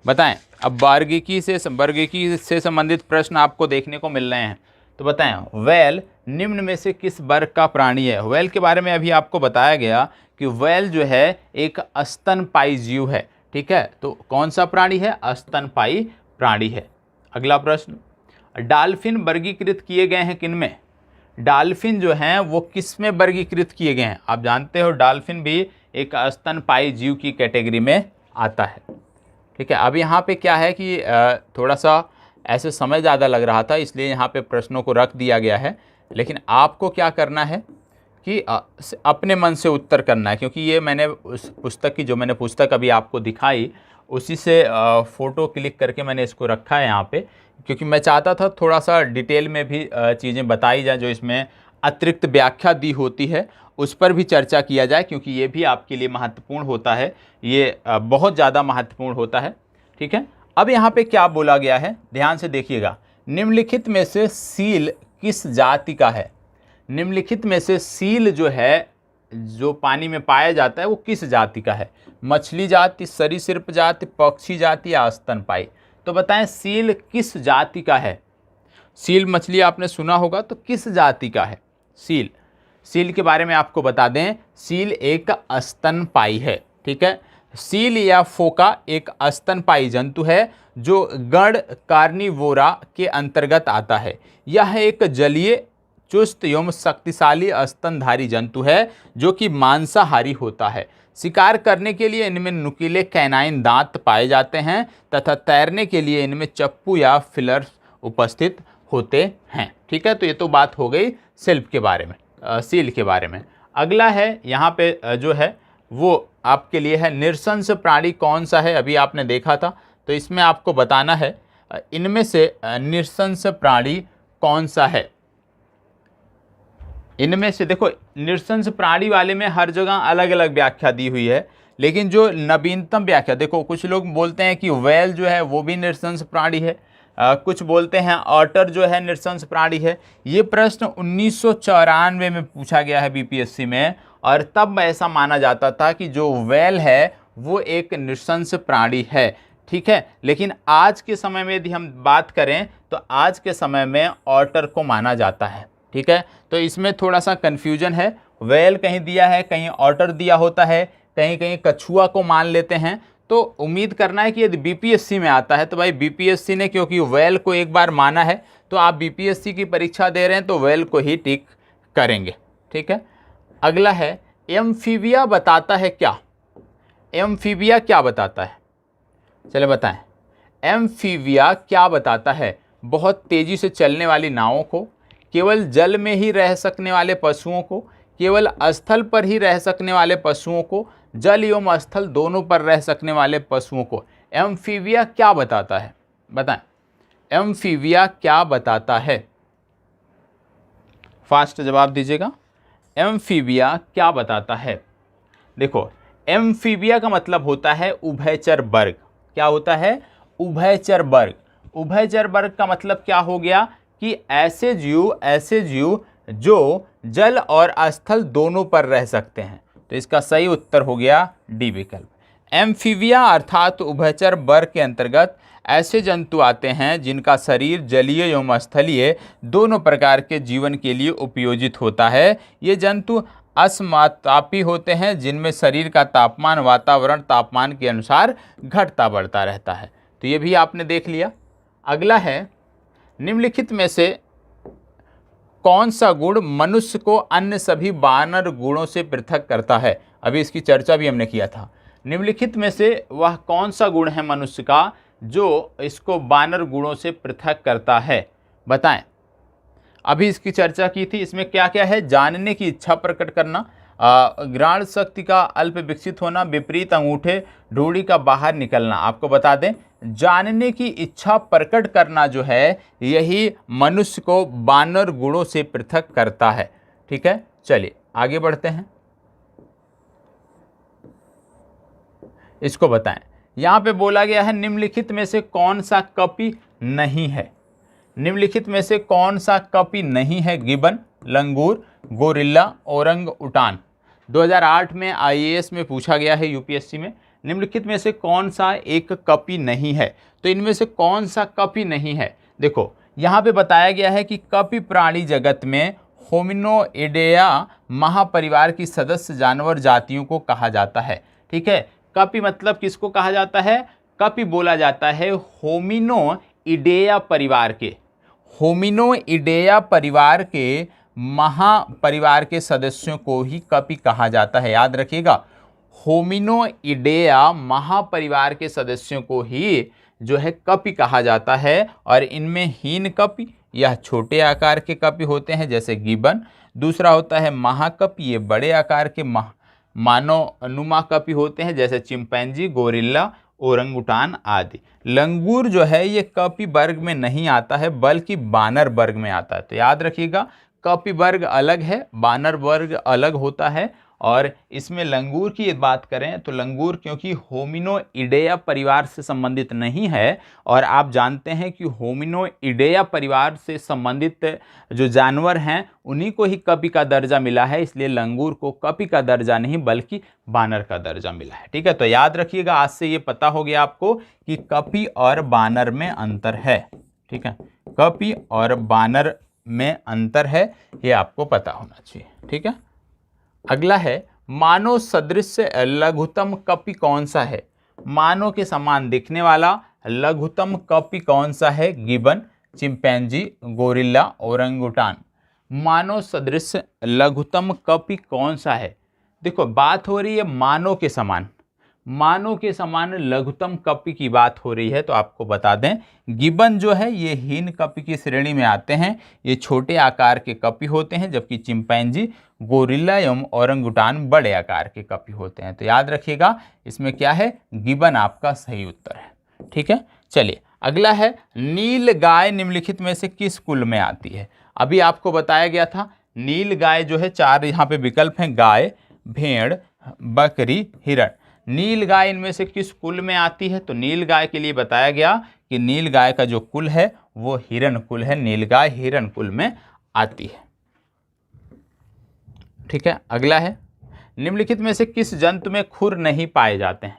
बताएं, अब वर्गीकी से संबंधित प्रश्न आपको देखने को मिल रहे हैं। तो बताएं, व्हेल निम्न में से किस वर्ग का प्राणी है? व्हेल के बारे में अभी आपको बताया गया कि व्हेल जो है एक स्तनपायी जीव है। ठीक है, तो कौन सा प्राणी है? स्तनपायी प्राणी है। अगला प्रश्न, डॉल्फिन वर्गीकृत किए गए हैं किन में? डॉल्फिन जो हैं वो किस में वर्गीकृत किए गए हैं? आप जानते हो डॉल्फिन भी एक स्तनपायी जीव की कैटेगरी में आता है। ठीक है, अब यहाँ पे क्या है कि थोड़ा सा ऐसे समय ज़्यादा लग रहा था, इसलिए यहाँ पे प्रश्नों को रख दिया गया है। लेकिन आपको क्या करना है कि अपने मन से उत्तर करना है, क्योंकि ये मैंने उस पुस्तक की, जो मैंने पुस्तक अभी आपको दिखाई, उसी से फ़ोटो क्लिक करके मैंने इसको रखा है यहाँ पे, क्योंकि मैं चाहता था थोड़ा सा डिटेल में भी चीज़ें बताई जाए, जो इसमें अतिरिक्त व्याख्या दी होती है उस पर भी चर्चा किया जाए, क्योंकि ये भी आपके लिए महत्वपूर्ण होता है, ये बहुत ज़्यादा महत्वपूर्ण होता है। ठीक है, अब यहाँ पे क्या बोला गया है, ध्यान से देखिएगा। निम्नलिखित में से सील किस जाति का है? निम्नलिखित में से सील जो है, जो पानी में पाया जाता है, वो किस जाति का है? मछली जाति, सरीसृप जाति, पक्षी जाति या स्तनपायी? तो बताएं सील किस जाति का है? सील मछली आपने सुना होगा, तो किस जाति का है सील? सील के बारे में आपको बता दें, सील एक स्तनपायी है। ठीक है, सील या फोका एक स्तनपायी जंतु है जो गण कार्निवोरा के अंतर्गत आता है। यह एक जलीय, चुस्त एवं शक्तिशाली स्तनधारी जंतु है जो कि मांसाहारी होता है। शिकार करने के लिए इनमें नुकीले कैनाइन दांत पाए जाते हैं तथा तैरने के लिए इनमें चप्पू या फिलर्स उपस्थित होते हैं। ठीक है, तो ये तो बात हो गई सेल्फ के बारे में, सील के बारे में। अगला है यहाँ पे जो है वो आपके लिए है, निरशंस प्राणी कौन सा है? अभी आपने देखा था, तो इसमें आपको बताना है इनमें से निरशंस प्राणी कौन सा है। इनमें से देखो, निरशंस प्राणी वाले में हर जगह अलग अलग व्याख्या दी हुई है, लेकिन जो नवीनतम व्याख्या, देखो कुछ लोग बोलते हैं कि व्हेल जो है वो भी निरशंस प्राणी है, कुछ बोलते हैं ऑटर जो है निरशंस प्राणी है। ये प्रश्न 1994 में पूछा गया है बीपीएससी में, और तब ऐसा माना जाता था कि जो व्हेल है वो एक निरशंस प्राणी है। ठीक है, लेकिन आज के समय में यदि हम बात करें तो आज के समय में ऑटर को माना जाता है। ठीक है, तो इसमें थोड़ा सा कन्फ्यूजन है, व्हेल कहीं दिया है, कहीं ऑटर दिया होता है, कहीं कहीं कछुआ को मान लेते हैं। तो उम्मीद करना है कि यदि बीपीएससी में आता है तो भाई बीपीएससी ने क्योंकि व्हेल को एक बार माना है, तो आप बीपीएससी की परीक्षा दे रहे हैं तो व्हेल को ही टिक करेंगे। ठीक है, अगला है, एम्फीबिया बताता है क्या? एम्फीबिया क्या बताता है? चले बताएं, एम्फीबिया क्या बताता है? बहुत तेज़ी से चलने वाली नावों को, केवल जल में ही रह सकने वाले पशुओं को, केवल स्थल पर ही रह सकने वाले पशुओं को, जल एवं स्थल दोनों पर रह सकने वाले पशुओं को एम्फीबिया क्या बताता है? बताएं, एम्फीबिया क्या बताता है? फास्ट जवाब दीजिएगा। एम्फीबिया क्या बताता है? देखो, एम्फीबिया का मतलब होता है उभयचर वर्ग। क्या होता है? उभयचर वर्ग। उभयचर वर्ग का मतलब क्या हो गया कि ऐसे जीव जो जल और स्थल दोनों पर रह सकते हैं। तो इसका सही उत्तर हो गया डी विकल्प। एम्फीबिया अर्थात उभयचर वर्ग के अंतर्गत ऐसे जंतु आते हैं जिनका शरीर जलीय एवं स्थलीय दोनों प्रकार के जीवन के लिए उपयोजित होता है। ये जंतु असमतापी होते हैं, जिनमें शरीर का तापमान वातावरण तापमान के अनुसार घटता बढ़ता रहता है। तो ये भी आपने देख लिया। अगला है, निम्नलिखित में से कौन सा गुण मनुष्य को अन्य सभी वानर गुणों से पृथक करता है? अभी इसकी चर्चा भी हमने किया था। निम्नलिखित में से वह कौन सा गुण है मनुष्य का जो इसको वानर गुणों से पृथक करता है? बताएं। अभी इसकी चर्चा की थी। इसमें क्या क्या है? जानने की इच्छा प्रकट करना, घ्राण शक्ति का अल्प विकसित होना, विपरीत अंगूठे, ढूंढी का बाहर निकलना। आपको बता दें, जानने की इच्छा प्रकट करना जो है यही मनुष्य को वानर गुणों से पृथक करता है। ठीक है, चलिए आगे बढ़ते हैं। इसको बताएं। यहां पे बोला गया है निम्नलिखित में से कौन सा कपि नहीं है? निम्नलिखित में से कौन सा कपि नहीं है? गिबन, लंगूर, गोरिल्ला, ओरंग उटान। 2008 में आईएएस में पूछा गया है, यूपीएससी में। निम्नलिखित में से कौन सा एक कपि नहीं है? तो इनमें से कौन सा कपि नहीं है? देखो, यहाँ पे बताया गया है कि कपि प्राणी जगत में होमिनोइडेया महापरिवार की सदस्य जानवर जातियों को कहा जाता है। ठीक है, कपि मतलब किसको कहा जाता है? कपि बोला जाता है होमिनोइडेया परिवार के, होमिनोइडेया परिवार के महापरिवार के सदस्यों को ही कपि कहा जाता है। याद रखिएगा, होमिनोइडेया महापरिवार के सदस्यों को ही जो है कपि कहा जाता है। और इनमें हीन कपि, यह छोटे आकार के कपि होते हैं जैसे गिबन। दूसरा होता है महाकपि, ये बड़े आकार के मानव कपि होते हैं जैसे चिंपैंजी, गोरिल्ला, ओरंगुटान आदि। लंगूर जो है ये कपि वर्ग में नहीं आता है बल्कि वानर वर्ग में आता है। तो याद रखिएगा, कपि वर्ग अलग है, वानर वर्ग अलग होता है। और इसमें लंगूर की बात करें तो लंगूर क्योंकि होमिनोइडेया परिवार से संबंधित नहीं है, और आप जानते हैं कि होमिनोइडेया परिवार से संबंधित जो जानवर हैं उन्हीं को ही कपि का दर्जा मिला है, इसलिए लंगूर को कपि का दर्जा नहीं बल्कि वानर का दर्जा मिला है। ठीक है, तो याद रखिएगा, आज से ये पता हो गया आपको कि कपि और वानर में अंतर है। ठीक है, कपि और वानर में अंतर है, ये आपको पता होना चाहिए। ठीक है, अगला है, मानव सदृश लघुतम कपि कौन सा है? मानव के समान दिखने वाला लघुतम कपि कौन सा है? Gibbon, chimpanzee, gorilla, orangutan. मानव सदृश लघुतम कपि कौन सा है? देखो, बात हो रही है मानव के समान, मानव के समान लघुतम कपि की बात हो रही है। तो आपको बता दें, गिबन जो है ये हीन कपि की श्रेणी में आते हैं, ये छोटे आकार के कपि होते हैं, जबकि चिंपैंजी, गोरिल्ला एवं ओरंगुटान बड़े आकार के कपि होते हैं। तो याद रखिएगा, इसमें क्या है? गिबन आपका सही उत्तर है। ठीक है, चलिए अगला है, नील गाय निम्नलिखित में से किस कुल में आती है? अभी आपको बताया गया था, नील गाय जो है, चार यहाँ पे विकल्प हैं, गाय, भेड़, बकरी, हिरण। नील गाय इनमें से किस कुल में आती है? तो नील गाय के लिए बताया गया कि नील गाय का जो कुल है वो हिरण कुल है, नील गाय हिरण कुल में आती है। ठीक है, अगला है, निम्नलिखित में से किस जंतु में खुर नहीं पाए जाते हैं?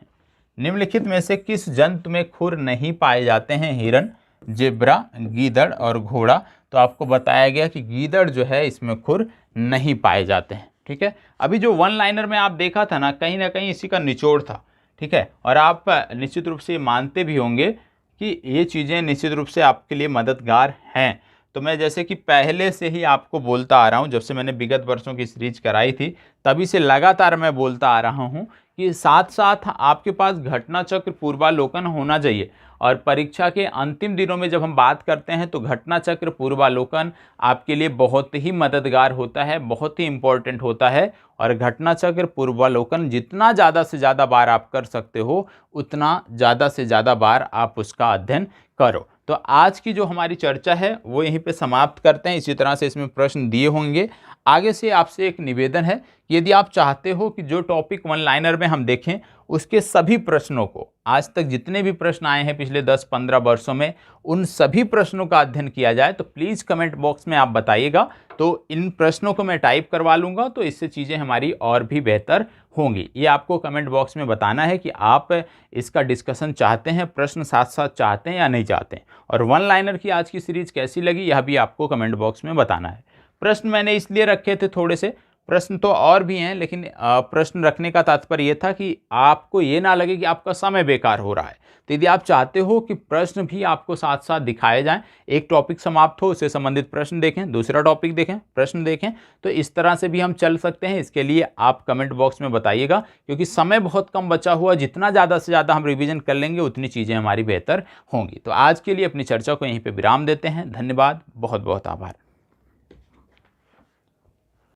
निम्नलिखित में से किस जंतु में खुर नहीं पाए जाते हैं? हिरण, जेब्रा, गीदड़ और घोड़ा। तो आपको बताया गया कि गीदड़ जो है इसमें खुर नहीं पाए जाते हैं। ठीक है, अभी जो वन लाइनर में आप देखा था ना कहीं इसी का निचोड़ था। ठीक है, और आप निश्चित रूप से मानते भी होंगे कि ये चीज़ें निश्चित रूप से आपके लिए मददगार हैं। तो मैं जैसे कि पहले से ही आपको बोलता आ रहा हूँ, जब से मैंने विगत वर्षों की सीरीज कराई थी तभी से लगातार मैं बोलता आ रहा हूँ कि साथ साथ आपके पास घटना चक्र पूर्वालोकन होना चाहिए। और परीक्षा के अंतिम दिनों में जब हम बात करते हैं तो घटना चक्र पूर्वालोकन आपके लिए बहुत ही मददगार होता है, बहुत ही इम्पोर्टेंट होता है। और घटना चक्र पूर्वालोकन जितना ज़्यादा से ज़्यादा बार आप कर सकते हो, उतना ज़्यादा से ज़्यादा बार आप उसका अध्ययन करो। तो आज की जो हमारी चर्चा है वो यहीं पे समाप्त करते हैं। इसी तरह से इसमें प्रश्न दिए होंगे। आगे से आपसे एक निवेदन है, यदि आप चाहते हो कि जो टॉपिक वन लाइनर में हम देखें उसके सभी प्रश्नों को, आज तक जितने भी प्रश्न आए हैं पिछले 10-15 वर्षों में, उन सभी प्रश्नों का अध्ययन किया जाए, तो प्लीज़ कमेंट बॉक्स में आप बताइएगा। तो इन प्रश्नों को मैं टाइप करवा लूँगा, तो इससे चीज़ें हमारी और भी बेहतर होंगी। ये आपको कमेंट बॉक्स में बताना है कि आप इसका डिस्कशन चाहते हैं, प्रश्न साथ साथ चाहते हैं या नहीं चाहते हैं। और वन लाइनर की आज की सीरीज़ कैसी लगी यह भी आपको कमेंट बॉक्स में बताना है। प्रश्न मैंने इसलिए रखे थे थोड़े से, प्रश्न तो और भी हैं, लेकिन प्रश्न रखने का तात्पर्य ये था कि आपको ये ना लगे कि आपका समय बेकार हो रहा है। तो यदि आप चाहते हो कि प्रश्न भी आपको साथ साथ दिखाए जाएं, एक टॉपिक समाप्त हो उससे संबंधित प्रश्न देखें, दूसरा टॉपिक देखें, प्रश्न देखें, तो इस तरह से भी हम चल सकते हैं। इसके लिए आप कमेंट बॉक्स में बताइएगा, क्योंकि समय बहुत कम बचा हुआ, जितना ज़्यादा से ज़्यादा हम रिविजन कर लेंगे उतनी चीज़ें हमारी बेहतर होंगी। तो आज के लिए अपनी चर्चा को यहीं पर विराम देते हैं। धन्यवाद, बहुत बहुत आभार।